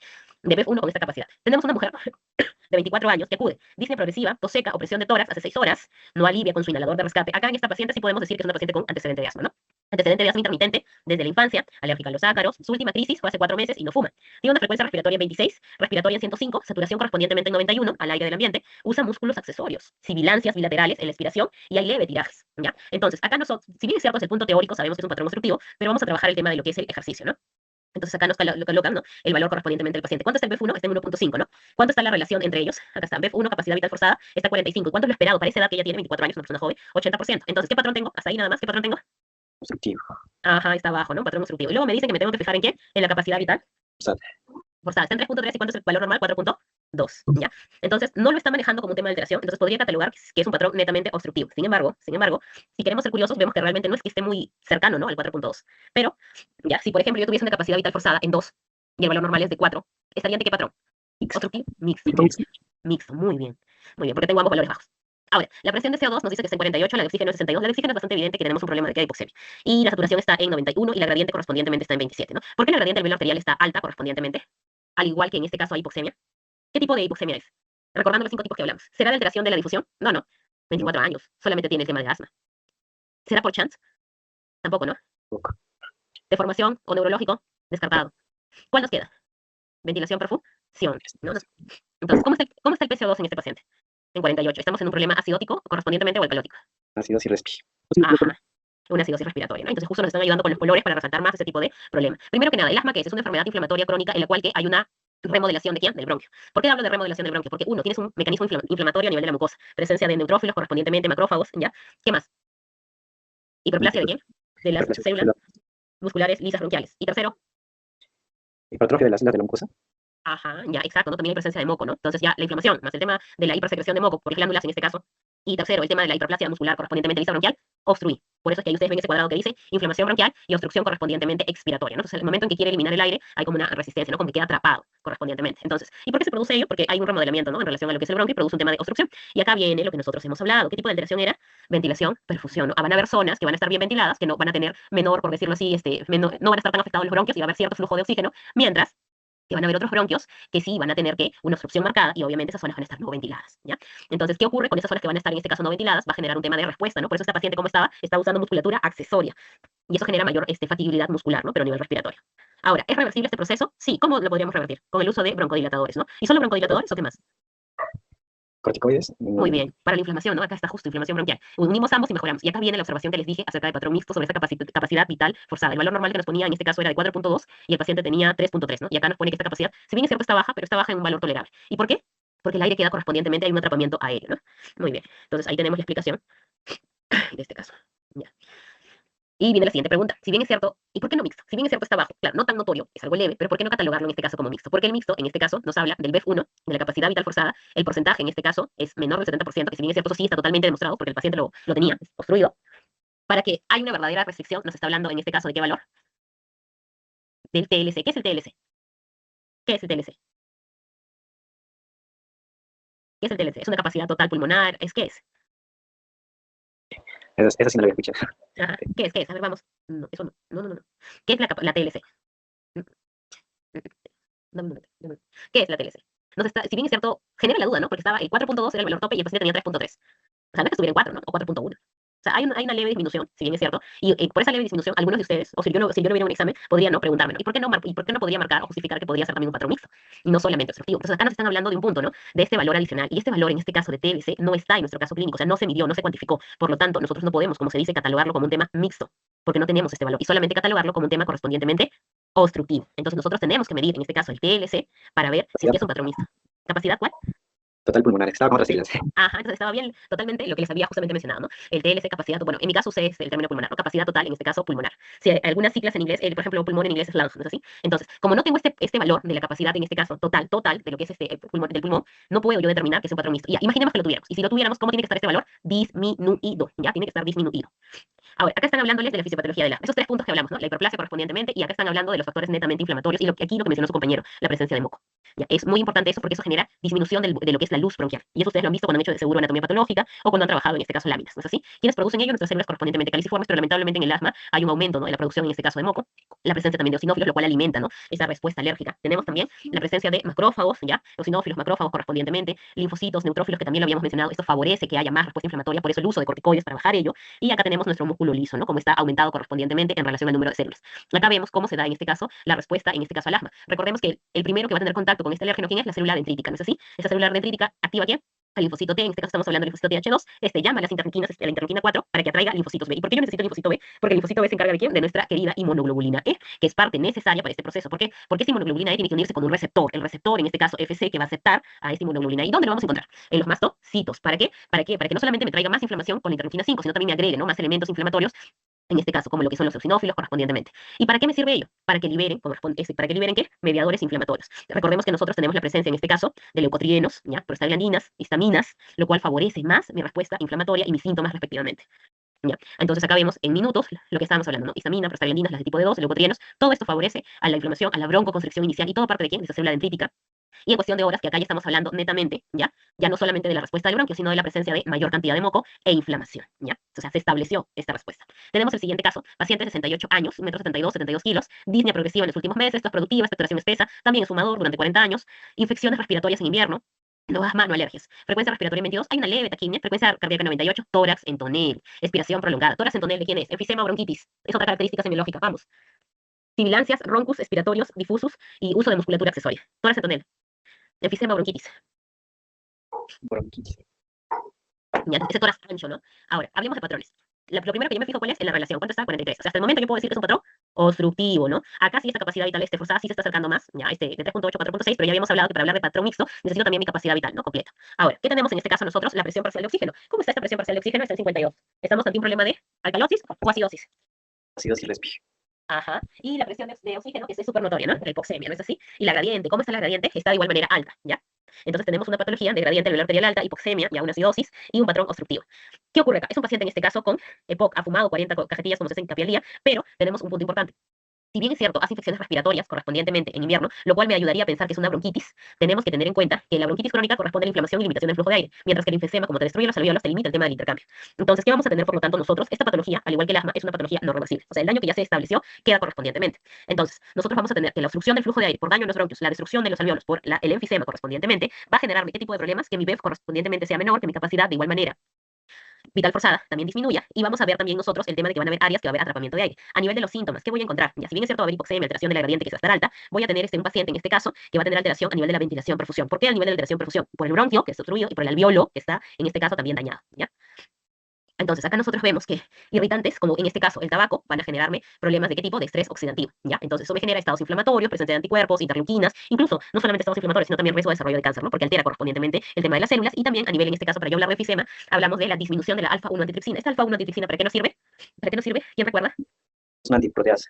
de BEF1 con esta capacidad. Tenemos una mujer de 24 años que acude, disnea progresiva, tos seca, opresión de tórax hace 6 horas, no alivia con su inhalador de rescate. Acá en esta paciente sí podemos decir que es una paciente con antecedente de asma, ¿no? Antecedente de asma intermitente desde la infancia, alérgica a los ácaros, su última crisis fue hace 4 meses y no fuma. Tiene una frecuencia respiratoria en 26, respiratoria en 105, saturación correspondientemente en 91 al aire del ambiente, usa músculos accesorios, sibilancias bilaterales en la expiración y hay leve tirajes, ¿ya? Entonces, acá nosotros, si bien es cierto, es el punto teórico, sabemos que es un patrón obstructivo, pero vamos a trabajar el tema de lo que es el ejercicio, ¿no? Entonces acá nos colocan, ¿no? El valor correspondientemente del paciente. ¿Cuánto está el BEF1? Está en 1.5, ¿no? ¿Cuánto está la relación entre ellos? Acá está, BEF1, capacidad vital forzada, está 45. ¿Cuánto es lo esperado? Para esa edad que ella tiene, 24 años, una persona joven, 80%. Entonces, ¿qué patrón tengo? Hasta ahí nada más, ¿qué patrón tengo? Obstructivo. Ajá, está abajo, ¿no? Patrón obstructivo. Y luego me dicen que me tengo que fijar en qué? En la capacidad vital Forzada. forzada. Está en 3.3 y ¿cuánto es el valor normal? 4.2, ¿ya? Entonces, no lo está manejando como un tema de alteración, entonces podría catalogar que es un patrón netamente obstructivo. Sin embargo, si queremos ser curiosos, vemos que realmente no es que esté muy cercano, ¿no? Al 4.2. Pero, ya, si por ejemplo yo tuviese una capacidad vital forzada en 2 y el valor normal es de 4, ¿estaría ante qué patrón? Obstructivo, mixto. Mixto, muy bien, porque tengo ambos valores bajos. Ahora, la presión de CO2 nos dice que está en 48, la de oxígeno es 62. La de oxígeno es bastante evidente que tenemos un problema de que hay hipoxemia. Y la saturación está en 91 y la gradiente correspondientemente está en 27, ¿no? ¿Por qué la gradiente alveolar arterial está alta correspondientemente? Al igual que en este caso hay hipoxemia. ¿Qué tipo de hipoxemia es? Recordando los 5 tipos que hablamos. ¿Será de alteración de la difusión? No, no. 24 años. Solamente tiene el tema de asma. ¿Será por chance? Tampoco, ¿no? Poco. Deformación o neurológico, descartado. ¿Cuál nos queda? Ventilación, perfusión, ¿no? Entonces, ¿cómo está el PCO2 en este paciente? En 48. Estamos en un problema acidótico correspondientemente o alcalótico. Acidosis respi. Ajá. Una acidosis respiratoria, ¿no? Entonces, justo nos están ayudando con los colores para resaltar más ese tipo de problema. Primero que nada, ¿el asma qué es? Es una enfermedad inflamatoria crónica en la cual que hay una remodelación de quién? Del bronquio. ¿Por qué hablo de remodelación del bronquio? Porque uno, tienes un mecanismo inflamatorio a nivel de la mucosa, presencia de neutrófilos correspondientemente macrófagos, ¿ya? ¿Qué más? ¿Hiperplasia de quién? De las células musculares lisas bronquiales. Y tercero, hipertrofia de las células de la mucosa. ajá, ya, exacto, ¿no? También hay presencia de moco, ¿no? Entonces ya la inflamación, más el tema de la hipersecreción de moco por las glándulas en este caso. Y tercero, el tema de la hiperplasia muscular correspondientemente lisa bronquial, obstruir. Por eso es que ahí ustedes ven ese cuadrado que dice inflamación bronquial y obstrucción correspondientemente expiratoria, ¿no? Entonces, el momento en que quiere eliminar el aire, hay como una resistencia, ¿no? Como que queda atrapado correspondientemente. Entonces, ¿y por qué se produce ello? Porque hay un remodelamiento, ¿no? En relación a lo que es el bronquio y produce un tema de obstrucción. Y acá viene lo que nosotros hemos hablado. ¿Qué tipo de alteración era? Ventilación, perfusión, ¿no? Van a haber zonas que van a estar bien ventiladas, que no van a tener menor, por decirlo así, no van a estar tan afectados los bronquios y va a haber cierto flujo de oxígeno, mientras que van a haber otros bronquios que sí van a tener una obstrucción marcada y obviamente esas zonas van a estar no ventiladas, ¿ya? Entonces, ¿qué ocurre con esas zonas que van a estar en este caso no ventiladas? Va a generar un tema de respuesta, ¿no? Por eso esta paciente, ¿cómo estaba? Estaba usando musculatura accesoria y eso genera mayor fatigibilidad muscular, ¿no? Pero a nivel respiratorio. Ahora, ¿es reversible este proceso? Sí. ¿Cómo lo podríamos revertir? Con el uso de broncodilatadores, ¿no? ¿Y solo broncodilatadores o qué más? Corticoides. Muy bien, para la inflamación, ¿no? Acá está justo inflamación bronquial. Unimos ambos y mejoramos. Y acá viene la observación que les dije acerca del patrón mixto sobre esa capacidad vital forzada. El valor normal que nos ponía en este caso era de 4.2 y el paciente tenía 3.3, ¿no? Y acá nos pone que esta capacidad, si bien es cierto, está baja, pero está baja en un valor tolerable. ¿Y por qué? Porque el aire queda correspondientemente, hay un atrapamiento aéreo, ¿no? Muy bien. Entonces ahí tenemos la explicación de este caso. Ya. Y viene la siguiente pregunta. Si bien es cierto, ¿y por qué no mixto? Si bien es cierto está bajo, claro, no tan notorio, es algo leve, pero ¿por qué no catalogarlo en este caso como mixto? Porque el mixto, en este caso, nos habla del BEF1, de la capacidad vital forzada, el porcentaje en este caso es menor del 70%, que si bien es cierto, eso sí está totalmente demostrado, porque el paciente lo tenía, es obstruido, para que haya una verdadera restricción, nos está hablando en este caso de qué valor? Del TLC. ¿Qué es el TLC? ¿Qué es el TLC? ¿Qué es el TLC? ¿Es una capacidad total pulmonar? ¿Qué es? Esa sí no la había escuchado. Ajá. ¿Qué es? ¿Qué es? A ver, vamos. No, eso no. No, no, no. ¿Qué es la TLC? ¿Qué es la TLC? Si bien es cierto, genera la duda, ¿no? Porque estaba el 4.2 era el valor tope y el paciente tenía 3.3. O sea, no es que estuviera en 4, ¿no? O 4.1. O sea, hay una leve disminución, si bien es cierto, y por esa leve disminución, algunos de ustedes, o si yo no viera un examen, podrían no preguntarme, ¿no? ¿Y por qué no podría marcar o justificar que podría ser también un patrón mixto? Y no solamente obstructivo. Entonces acá nos están hablando de un punto, ¿no? De este valor adicional. Y este valor, en este caso de TLC, no está en nuestro caso clínico, o sea, no se midió, no se cuantificó. Por lo tanto, nosotros no podemos, como se dice, catalogarlo como un tema mixto, porque no tenemos este valor, y solamente catalogarlo como un tema correspondientemente obstructivo. Entonces nosotros tenemos que medir, en este caso, el TLC para ver si es que es un patrón mixto. ¿Capacidad cuál? Total pulmonar, estaba con otras siglas. Ajá, entonces estaba bien totalmente lo que les había justamente mencionado, ¿no? El TLC, capacidad, bueno, en mi caso usé el término pulmonar, ¿no? Capacidad total, en este caso pulmonar. Si hay algunas siglas en inglés, por ejemplo, pulmón en inglés es lung, ¿no es así? Entonces, como no tengo este valor de la capacidad, en este caso, total, de lo que es el pulmón, del pulmón, no puedo yo determinar que es un patrón mixto. Ya, imaginemos que lo tuviéramos. Y si lo tuviéramos, ¿cómo tiene que estar este valor? Disminuido, ¿ya? Tiene que estar disminuido. Ahora, acá están hablándoles de la fisiopatología del asma. Esos 3 puntos que hablamos, ¿no? La hiperplasia correspondientemente, y acá están hablando de los factores netamente inflamatorios, y aquí lo que mencionó su compañero, la presencia de moco. ¿Ya? Es muy importante eso porque eso genera disminución de lo que es la luz bronquial. Y eso ustedes lo han visto cuando han hecho de seguro anatomía patológica o cuando han trabajado, en este caso, láminas. ¿No es así? Quienes producen ello, nuestras células correspondientemente caliciformes, pero lamentablemente en el asma hay un aumento, ¿no? De la producción, en este caso, de moco, la presencia también de eosinófilos, lo cual alimenta, ¿no? Esa respuesta alérgica. Tenemos también la presencia de macrófagos, ¿ya? Eosinófilos, macrófagos correspondientemente, linfocitos, neutrófilos, que también lo habíamos mencionado. Esto favorece que haya más respuesta inflamatoria, por eso el uso de corticoides para bajar ello. Y acá tenemos nuestro músculo liso, ¿no? Como está aumentado correspondientemente en relación al número de células. Acá vemos cómo se da en este caso la respuesta, en este caso al asma. Recordemos que el primero que va a tener contacto con este alérgeno, ¿quién es? La célula dendrítica, ¿no es así? Esa célula dendrítica activa ¿quién? El linfocito T, en este caso estamos hablando del linfocito TH2, llama a las interleuquinas, la interleuquina 4, para que atraiga linfocitos B. ¿Y por qué yo necesito linfocito B? Porque el linfocito B se encarga de quién? De nuestra querida inmunoglobulina E, que es parte necesaria para este proceso. ¿Por qué? Porque esta inmunoglobulina E tiene que unirse con un receptor, el receptor, en este caso FC, que va a aceptar a esta inmunoglobulina E. ¿Y dónde lo vamos a encontrar? En los mastocitos. ¿Para qué? ¿Para qué? Para que no solamente me traiga más inflamación con la interleuquina 5, sino también me agregue, ¿no? Más elementos inflamatorios, en este caso, como lo que son los eosinófilos correspondientemente. ¿Y para qué me sirve ello? Para que liberen, ¿para que liberen qué? Mediadores inflamatorios. Recordemos que nosotros tenemos la presencia, en este caso, de leucotrienos, ¿ya? Prostaglandinas, histaminas, lo cual favorece más mi respuesta inflamatoria y mis síntomas respectivamente. ¿Ya? Entonces acá vemos en minutos lo que estábamos hablando, ¿no? Histamina, prostaglandinas, las de tipo D2, leucotrienos, todo esto favorece a la inflamación, a la broncoconstricción inicial y todo parte de quién? De esa célula dendrítica. Y en cuestión de horas, que acá ya estamos hablando netamente, ya no solamente de la respuesta del bronquio, sino de la presencia de mayor cantidad de moco e inflamación, ¿ya? O sea, se estableció esta respuesta. Tenemos el siguiente caso, paciente de 68 años, 1,72 m, 72 kilos, disnea progresiva en los últimos meses, tos productiva, expectoración espesa, también es fumador durante 40 años, infecciones respiratorias en invierno, no asma, no alergias. Frecuencia respiratoria en 22, hay una leve taquimia, frecuencia cardíaca 98, tórax en tonel, expiración prolongada. Tórax en tonel, ¿de quién es? Enfisema o bronquitis. Es otra característica semiológica, vamos. Sibilancias, roncus, expiratorios, difusos y uso de musculatura accesoria. Tórax en tonel. Enfisema o bronquitis. Bronquitis. Ya, ese tórax ancho, ¿no? Ahora, hablemos de patrones. Lo primero que yo me fijo cuál es en la relación. ¿Cuánto está? 43. O sea, hasta el momento yo puedo decir que es un patrón obstructivo, ¿no? Acá sí esta capacidad vital forzada sí se está acercando más, ya, de 3,8 a 4,6, pero ya habíamos hablado que para hablar de patrón mixto necesito también mi capacidad vital, ¿no? Completa. Ahora, ¿qué tenemos en este caso nosotros? La presión parcial de oxígeno. ¿Cómo está esta presión parcial de oxígeno? Está en 52. ¿Estamos ante un problema de alcalosis o acidosis? Acidosis respi. Ajá. Y la presión de oxígeno, que es súper notoria, ¿no? La hipoxemia, ¿no es así? Y la gradiente, ¿cómo está la gradiente? Está de igual manera alta, ¿ya? Entonces tenemos una patología de gradiente alveolar arterial alta, hipoxemia, ya una acidosis, y un patrón obstructivo. ¿Qué ocurre acá? Es un paciente en este caso con EPOC, ha fumado 40 cajetillas, como se hace hincapié al día, pero tenemos un punto importante. Si bien es cierto, hace infecciones respiratorias correspondientemente en invierno, lo cual me ayudaría a pensar que es una bronquitis, tenemos que tener en cuenta que la bronquitis crónica corresponde a la inflamación y limitación del flujo de aire, mientras que el enfisema, como te destruye los alvéolos, te limita el tema del intercambio. Entonces, ¿qué vamos a tener, por lo tanto, nosotros? Esta patología, al igual que el asma, es una patología no reversible. O sea, el daño que ya se estableció queda correspondientemente. Entonces, nosotros vamos a tener que la obstrucción del flujo de aire por daño en los bronquios, la destrucción de los alvéolos por el enfisema correspondientemente, va a generarme qué tipo de problemas, que mi BEF correspondientemente sea menor, que mi capacidad de igual manera vital forzada también disminuya, y vamos a ver también nosotros el tema de que van a haber áreas que va a haber atrapamiento de aire. A nivel de los síntomas, ¿qué voy a encontrar? Ya, si bien es cierto va a haber hipoxemia, alteración de la gradiente que va a estar alta, voy a tener un paciente en este caso que va a tener alteración a nivel de la ventilación perfusión. ¿Por qué a nivel de alteración perfusión? Por el bronquio, que está obstruido, y por el alveolo, que está en este caso también dañado, ¿ya? Entonces, acá nosotros vemos que irritantes, como en este caso el tabaco, van a generarme problemas de qué tipo, de estrés oxidativo, ¿ya? Entonces, eso me genera estados inflamatorios, presencia de anticuerpos, interleuquinas, incluso no solamente estados inflamatorios, sino también riesgo de desarrollo de cáncer, ¿no? Porque altera correspondientemente el tema de las células, y también a nivel, en este caso, para yo hablar de enfisema, hablamos de la disminución de la alfa-1 antitripsina. ¿Esta alfa-1 antitripsina para qué nos sirve? ¿Para qué nos sirve? ¿Quién recuerda? Es una antiproteasa.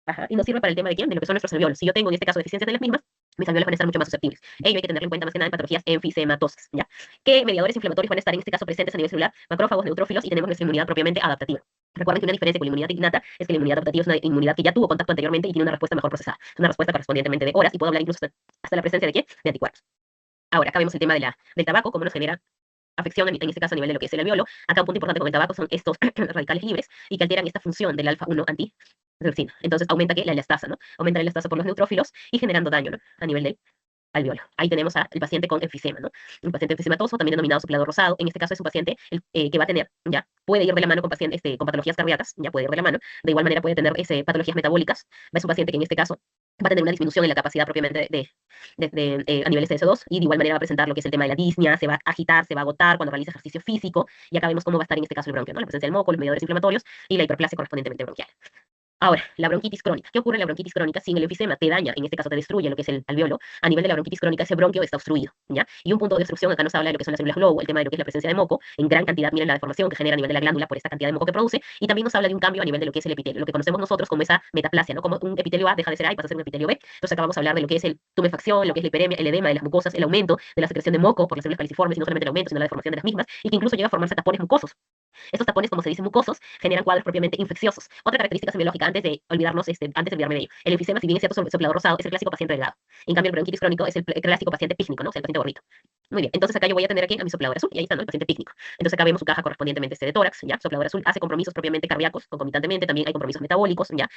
Ajá, y nos sirve para el tema de quién, de lo que son nuestros alvéolos. Si yo tengo en este caso deficiencias de las mismas, mis alvéolos van a estar mucho más susceptibles. Ello hay que tenerlo en cuenta más que nada en patologías enfisematosas, ¿ya? ¿Qué mediadores inflamatorios van a estar en este caso presentes a nivel celular? Macrófagos, neutrófilos, y tenemos nuestra inmunidad propiamente adaptativa. Recuerden que una diferencia con la inmunidad innata es que la inmunidad adaptativa es una inmunidad que ya tuvo contacto anteriormente y tiene una respuesta mejor procesada. Es una respuesta correspondientemente de horas, y puedo hablar incluso hasta la presencia de ¿qué? De anticuerpos. Ahora, acá vemos el tema del tabaco, cómo nos genera afección, en este caso a nivel de lo que es el alveolo. Acá un punto importante con el tabaco son estos radicales libres y que alteran esta función del alfa-1 antitripsina. Entonces aumenta la elastasa, ¿no? Aumenta la elastasa por los neutrófilos y generando daño, ¿no? A nivel del alveolo. Ahí tenemos al paciente con enfisema, ¿no? Un paciente enfisematoso, también denominado soplador rosado. En este caso es un paciente que va a tener, ya, puede ir de la mano con pacientes con patologías cardíacas, ya puede ir de la mano. De igual manera puede tener patologías metabólicas. Es un paciente que en este caso va a tener una disminución en la capacidad propiamente a niveles de SO2, y de igual manera va a presentar lo que es el tema de la disnea, se va a agitar, se va a agotar cuando realiza ejercicio físico, y acá vemos cómo va a estar en este caso el bronquio, ¿no? La presencia del moco, los mediadores inflamatorios y la hiperplasia correspondientemente bronquial. Ahora, la bronquitis crónica. ¿Qué ocurre en la bronquitis crónica? Si en el enfisema te daña, en este caso te destruye lo que es el alveolo, a nivel de la bronquitis crónica ese bronquio está obstruido, ¿ya? Y un punto de obstrucción, acá nos habla de lo que son las células globo, el tema de lo que es la presencia de moco, en gran cantidad, miren la deformación que genera a nivel de la glándula por esta cantidad de moco que produce, y también nos habla de un cambio a nivel de lo que es el epitelio, lo que conocemos nosotros como esa metaplasia, ¿no? Como un epitelio A deja de ser A y pasa a ser un epitelio B. Entonces acá vamos a hablar de lo que es el tumefacción, lo que es la hiperemia, el edema de las mucosas, el aumento de la secreción de moco por las células caliciformes, y no solamente el aumento, sino la deformación de las mismas, y que incluso llega a formarse tapones mucosos. Estos tapones, como se dice mucosos, generan cuadros propiamente infecciosos. Otra característica semiológica, antes de olvidarnos, antes de olvidarme de ello, el enfisema, si bien es cierto, soplador rosado, es el clásico paciente delgado. En cambio, el bronquitis crónico es el clásico paciente pícnico, ¿no? O sea, el paciente gordito. Muy bien, entonces acá yo voy a tener aquí a mi soplador azul, y ahí está, ¿no? El paciente pícnico. Entonces acá vemos su caja correspondientemente de tórax, ¿ya? Soplador azul hace compromisos propiamente cardíacos, concomitantemente, también hay compromisos metabólicos, ¿ya?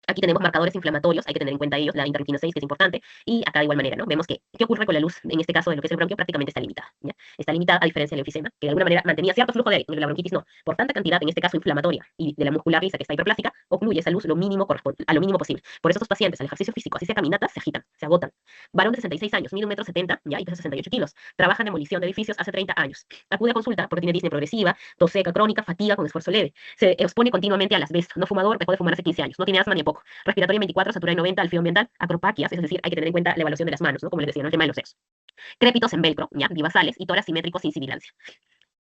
Aquí tenemos marcadores inflamatorios, hay que tener en cuenta ellos, la interleuquina 6, que es importante, y acá de igual manera, ¿no? Vemos que, ¿qué ocurre con la luz? En este caso, de lo que es el bronquio, prácticamente está limitada, ¿ya? Está limitada a diferencia del enfisema, que de alguna manera mantenía cierto flujo de aire, la bronquitis no. Por tanta cantidad, en este caso inflamatoria, y de la muscular lisa que está hiperplástica, ocluye esa luz lo mínimo a lo mínimo posible. Por eso estos pacientes, al ejercicio físico, así sea caminatas, se agitan, se agotan. Varón de 66 años, mide 1,70 m, ¿ya? Y pesa 68 kilos. Trabaja en demolición de edificios hace 30 años. Acude a consulta porque tiene disnea progresiva, tos seca crónica, fatiga con esfuerzo leve. Se expone continuamente al asbesto, no fumador, dejó de fumar hace 15 años, no tiene asma ni a poco. Respiratorio 24, satura en 90, alfio ambiental, acropaquias, es decir, hay que tener en cuenta la evaluación de las manos, ¿no? Como les decía, ¿no? El tema de los sesos. Crépitos en velcro, ¿ya? Divasales y tórax simétrico sin sibilancia.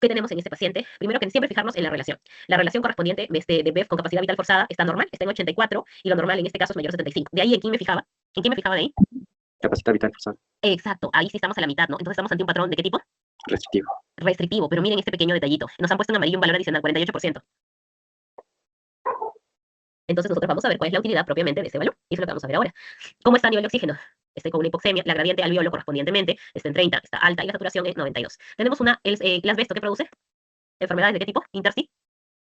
¿Qué tenemos en este paciente? Primero que siempre fijarnos en la relación. La relación correspondiente de BEF con capacidad vital forzada está normal, está en 84, y lo normal en este caso es mayor a 75. De ahí, ¿en quién me fijaba? ¿En quién me fijaba de ahí? Capacidad vital forzada. Exacto, ahí sí estamos a la mitad, ¿no? Entonces estamos ante un patrón ¿de qué tipo? Restrictivo. Restrictivo, pero miren este pequeño detallito. Nos han puesto en amarillo un valor adicional, 48%. Entonces nosotros vamos a ver cuál es la utilidad propiamente de ese valor. Y eso es lo que vamos a ver ahora. ¿Cómo está a nivel de oxígeno? Estoy con una hipoxemia, la gradiente alveolo correspondientemente está en 30, está alta y la saturación es 92. Tenemos el asbesto que produce enfermedades de qué tipo? Intersti.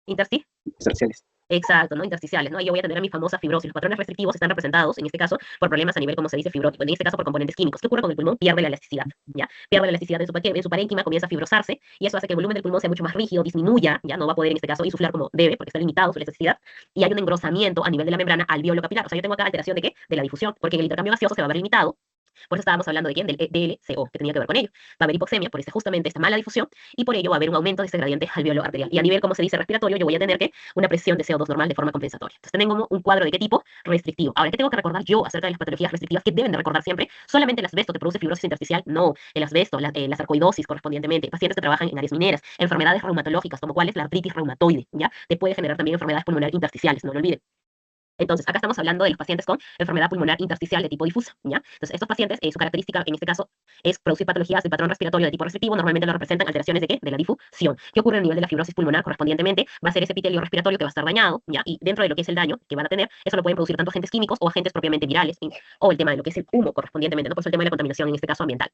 Intersti. Intersticiales. Exacto, ¿no? Intersticiales, ¿no? Ahí yo voy a tener a mi famosa fibrosis. Los patrones restrictivos están representados, en este caso, por problemas a nivel, como se dice, fibrótico. En este caso, por componentes químicos. ¿Qué ocurre con el pulmón? Pierde la elasticidad, ¿ya? Pierde la elasticidad en su parénquima, comienza a fibrosarse, y eso hace que el volumen del pulmón sea mucho más rígido, disminuya, ya no va a poder, en este caso, insuflar como debe, porque está limitado su elasticidad, y hay un engrosamiento a nivel de la membrana alveolo capilar. O sea, yo tengo acá alteración ¿de qué? De la difusión, porque en el intercambio gaseoso se va a ver limitado. Por eso estábamos hablando de quién, del DLCO, que tenía que ver con ello. Va a haber hipoxemia por justamente esta mala difusión, y por ello va a haber un aumento de este gradiente alveolo arterial. Y a nivel, como se dice, respiratorio, yo voy a tener que una presión de CO2 normal de forma compensatoria. Entonces tengo un cuadro de qué tipo? Restrictivo. Ahora, ¿qué tengo que recordar yo acerca de las patologías restrictivas que deben de recordar siempre? Solamente el asbesto que produce fibrosis intersticial, no. El asbesto, la sarcoidosis correspondientemente, pacientes que trabajan en áreas mineras, enfermedades reumatológicas, como cuál es la artritis reumatoide, ¿ya? Te puede generar también enfermedades pulmonares intersticiales, no lo olviden. Entonces, acá estamos hablando de los pacientes con enfermedad pulmonar intersticial de tipo difusa, ¿ya? Entonces, estos pacientes, su característica en este caso es producir patologías del patrón respiratorio de tipo restrictivo, normalmente lo representan alteraciones de ¿qué? De la difusión. ¿Qué ocurre a nivel de la fibrosis pulmonar correspondientemente? Va a ser ese epitelio respiratorio que va a estar dañado, ¿ya? Y dentro de lo que es el daño que van a tener, eso lo pueden producir tanto agentes químicos o agentes propiamente virales, o el tema de lo que es el humo correspondientemente, ¿no? Por eso el tema de la contaminación, en este caso ambiental.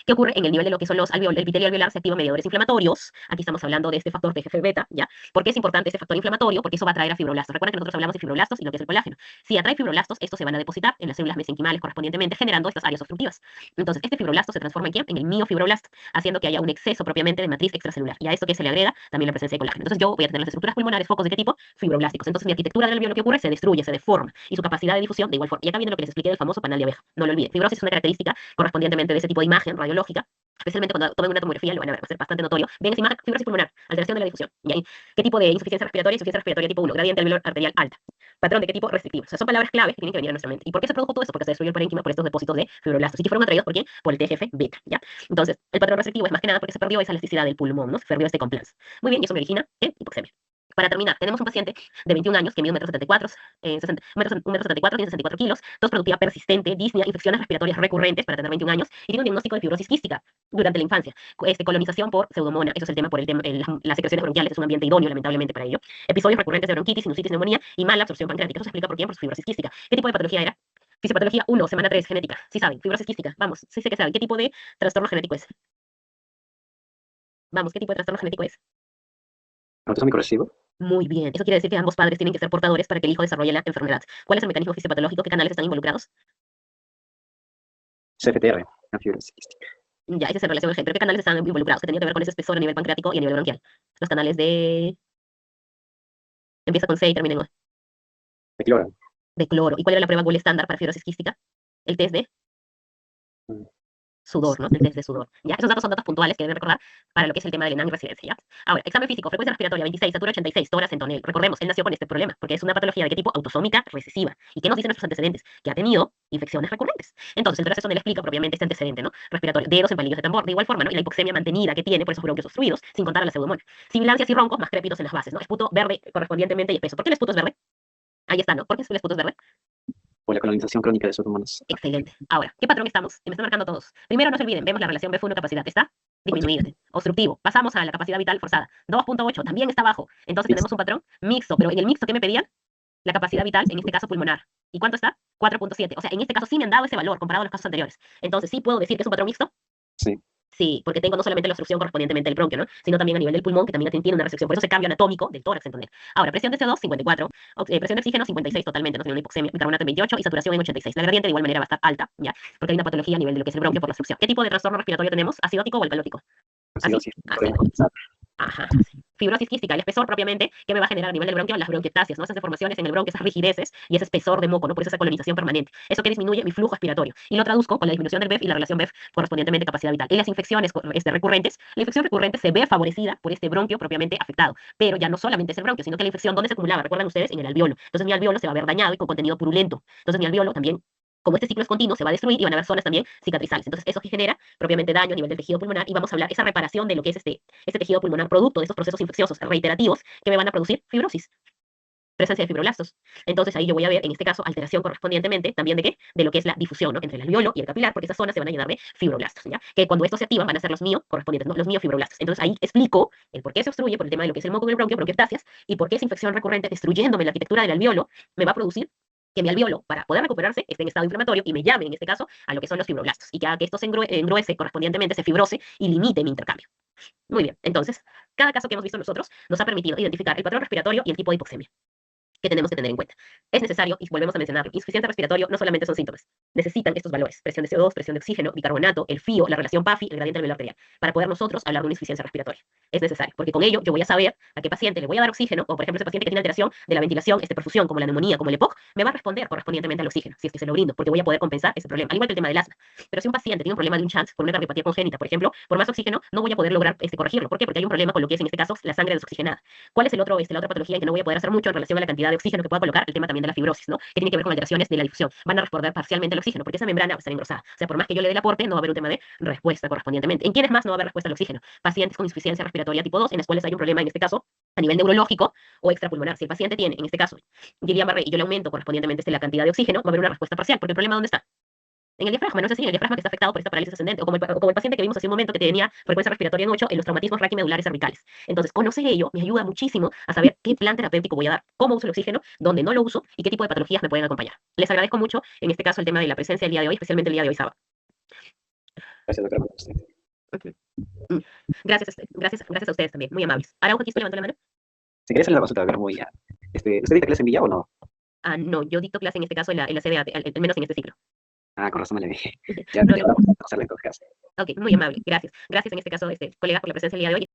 ¿Qué ocurre en el nivel de lo que son los alveolos? El epitelio alveolar se activan mediadores inflamatorios. Aquí estamos hablando de este factor TGF-beta, ¿ya? ¿Por qué es importante este factor inflamatorio? Porque eso va a atraer a fibroblastos. Recuerden que nosotros hablamos de fibroblastos y lo que es el colágeno. Si atrae fibroblastos, estos se van a depositar en las células mesenquimales correspondientemente, generando estas áreas obstructivas. Entonces, este fibroblasto se transforma en ¿quién? En el miofibroblasto, haciendo que haya un exceso propiamente de matriz extracelular. Y a esto que se le agrega también la presencia de colágeno. Entonces, yo voy a tener las estructuras pulmonares, focos de qué tipo? Fibroblásticos. Entonces, mi arquitectura del alveolo, ¿qué ocurre? Se destruye, se deforma. Y su capacidad de difusión de igual forma. Y acá viene lo que les expliqué del famoso panal de abeja. No lo olviden. Fibrosis es una característica correspondientemente de ese tipo de imagen radiológica. Especialmente cuando tomen una tomografía, lo van a ver, va a ser bastante notorio. Ven esa imagen, fibrosis pulmonar, alteración de la difusión. ¿Y ahí? ¿Qué tipo de insuficiencia respiratoria? Insuficiencia respiratoria tipo 1, gradiente alveolar arterial alta. Patrón de qué tipo? Restrictivo. O sea, son palabras claves que tienen que venir a nuestra mente. ¿Y por qué se produjo todo eso? Porque se destruyó el parénquima por estos depósitos de fibroblastos. ¿Y que fueron atraídos por quién? Por el TGF-beta, ¿ya? Entonces, el patrón restrictivo es más que nada porque se perdió esa elasticidad del pulmón, ¿no? Se perdió este compliance. Muy bien, y eso me origina hipoxemia. Para terminar, tenemos un paciente de 21 años que mide 1,74 m, 1,74 m, tiene 64 kilos, tos productiva persistente, disnea, infecciones respiratorias recurrentes para tener 21 años, y tiene un diagnóstico de fibrosis quística durante la infancia. Colonización por pseudomonas, eso es el tema por las secreciones bronquiales, es un ambiente idóneo lamentablemente para ello. Episodios recurrentes de bronquitis, sinusitis, neumonía y mala absorción pancreática. Eso se explica por quién, por su fibrosis quística. ¿Qué tipo de patología era? Fisiopatología 1, semana 3, genética. Sí saben, fibrosis quística. Vamos, sí sé que saben. ¿Qué tipo de trastorno genético es? Vamos, ¿qué tipo de trastorno genético es? Autosómico recesivo. Muy bien. Eso quiere decir que ambos padres tienen que ser portadores para que el hijo desarrolle la enfermedad. ¿Cuál es el mecanismo fisiopatológico? ¿Qué canales están involucrados? CFTR. La fibrosis quística. Ya, ese es en relación al gen. ¿Pero qué canales están involucrados? Que tenía que ver con ese espesor a nivel pancreático y a nivel bronquial. Los canales de... Empieza con C y termina en O. De cloro. De cloro. ¿Y cuál era la prueba gold estándar para fibrosis quística? El test de... sudor, ¿no? El test de sudor. ¿Ya? Esos datos son datos puntuales que deben recordar para lo que es el tema del ENAM y residencia, ¿ya? Ahora, examen físico, frecuencia respiratoria 26, estatura 86, tórax en tonel. Recordemos, él nació con este problema, porque es una patología de qué tipo autosómica recesiva. ¿Y qué nos dicen nuestros antecedentes? Que ha tenido infecciones recurrentes. Entonces, el tórax en tonel explica propiamente este antecedente, ¿no? Respiratorio, dedos en palillos de tambor, de igual forma, ¿no? Y la hipoxemia mantenida que tiene por esos bronquios obstruidos, sin contar a la pseudomonas. Sibilancias y roncos más crépitos en las bases, ¿no? Esputo verde correspondientemente y espeso. ¿Por qué el esputo es verde? Ahí está, ¿no? ¿Por qué el esputo es verde? Por la colonización crónica de suelos humanos. Excelente. Ahora, ¿qué patrón estamos? Y me están marcando todos. Primero, no se olviden, vemos la relación BF1 capacidad. ¿Está? Disminuida. Obstructivo. Pasamos a la capacidad vital forzada. 2.8, también está bajo. Entonces tenemos un patrón mixto, pero en el mixto, ¿qué me pedían? La capacidad vital, en este caso pulmonar. ¿Y cuánto está? 4.7. O sea, en este caso sí me han dado ese valor comparado a los casos anteriores. Entonces, ¿sí puedo decir que es un patrón mixto? Sí. Sí, porque tengo no solamente la obstrucción correspondientemente del bronquio, ¿no? Sino también a nivel del pulmón, que también tiene una restricción. Por eso ese cambio anatómico del tórax, ¿entender? Ahora, presión de CO2, 54. Presión de oxígeno, 56 totalmente, no tiene una hipoxemia. Bicarbonato en 28 y saturación en 86. La gradiente de igual manera va a estar alta, ¿ya? Porque hay una patología a nivel de lo que es el bronquio por la obstrucción. ¿Qué tipo de trastorno respiratorio tenemos? ¿Acidótico o alcalótico? Acidosis. Ajá. Fibrosis quística, el espesor propiamente, que me va a generar a nivel del bronquio las bronquiectasias, ¿no? Esas deformaciones en el bronquio, esas rigideces y ese espesor de moco, ¿no? Por eso esa colonización permanente. Eso que disminuye mi flujo expiratorio. Y lo traduzco con la disminución del BEF y la relación BEF correspondientemente capacidad vital. Y las infecciones recurrentes, la infección recurrente se ve favorecida por este bronquio propiamente afectado. Pero ya no solamente es el bronquio, sino que la infección, ¿dónde se acumulaba? Recuerdan ustedes, en el alveolo. Entonces mi alveolo se va a ver dañado y con contenido purulento. Entonces mi alveolo también, como este ciclo es continuo, se va a destruir y van a haber zonas también cicatrizales. Entonces, eso que genera propiamente daño a nivel del tejido pulmonar y vamos a hablar esa reparación de lo que es este tejido pulmonar producto de estos procesos infecciosos reiterativos que me van a producir fibrosis, presencia de fibroblastos. Entonces, ahí yo voy a ver, en este caso, alteración correspondientemente también de qué? De lo que es la difusión, ¿no? Entre el alveolo y el capilar, porque esas zonas se van a llenar de fibroblastos, ¿ya? Que cuando estos se activan van a ser los correspondientes, ¿no? Los miofibroblastos. Entonces, ahí explico el por qué se obstruye por el tema de lo que es el moco del bronquio, bronquiectasias, y por qué esa infección recurrente destruyéndome la arquitectura del alveolo me va a producir que mi alveolo, para poder recuperarse, esté en estado inflamatorio y me llame, en este caso, a lo que son los fibroblastos, y que haga que esto se engruese correspondientemente, se fibrose y limite mi intercambio. Muy bien, entonces, cada caso que hemos visto nosotros nos ha permitido identificar el patrón respiratorio y el tipo de hipoxemia que tenemos que tener en cuenta. Es necesario, y volvemos a mencionarlo, insuficiencia respiratorio no solamente son síntomas, necesitan estos valores, presión de CO2, presión de oxígeno, bicarbonato, el FIO, la relación PAFI, el gradiente alveolar arterial, para poder nosotros hablar de una insuficiencia respiratoria. Es necesario, porque con ello yo voy a saber a qué paciente le voy a dar oxígeno, o por ejemplo ese paciente que tiene alteración de la ventilación, perfusión, como la neumonía, como el EPOC, me va a responder correspondientemente al oxígeno, si es que se lo brindo, porque voy a poder compensar ese problema, al igual que el tema del asma. Pero si un paciente tiene un problema de un chance, por una cardiopatía congénita, por ejemplo, por más oxígeno, no voy a poder lograr corregirlo. ¿Por qué? Porque hay un problema con lo que es en este caso la sangre desoxigenada. ¿Cuál es la otra patología en que no voy a poder hacer mucho en relación a la cantidad de oxígeno que pueda colocar? El tema también de la fibrosis, ¿no? Que tiene que ver con alteraciones de la difusión. Van a responder parcialmente al oxígeno, porque esa membrana va a estar engrosada. O sea, por más que yo le dé el aporte, no va a haber un tema de respuesta correspondientemente. ¿En quiénes más no va a haber respuesta al oxígeno? Pacientes con insuficiencia respiratoria tipo 2, en las cuales hay un problema, en este caso, a nivel neurológico o extrapulmonar. Si el paciente tiene, en este caso, Guillain-Barré y yo le aumento correspondientemente la cantidad de oxígeno, va a haber una respuesta parcial, porque el problema ¿dónde está? En el diafragma, no es así, en el diafragma que está afectado por esta parálisis ascendente, o como el paciente que vimos hace un momento que tenía frecuencia respiratoria en 8 en los traumatismos raquimedulares cervicales. Entonces, conocer ello me ayuda muchísimo a saber qué plan terapéutico voy a dar, cómo uso el oxígeno, dónde no lo uso y qué tipo de patologías me pueden acompañar. Les agradezco mucho, en este caso, el tema de la presencia del día de hoy, especialmente el día de hoy sábado. Gracias, doctora, por usted. Okay. Gracias a ustedes también, muy amables. Araujo, aquí levantó la mano. Si querés hacer la consulta, doctora, muy... ¿Usted dicta clase en Villa o no? Ah, no, yo dicto clase en este caso en la CDA, al menos en este ciclo. Ah, con razón me le dije. Ya, No, vamos a hacerle en todo caso. ok, muy amable, gracias. Gracias en este caso, colega, por la presencia el día de hoy.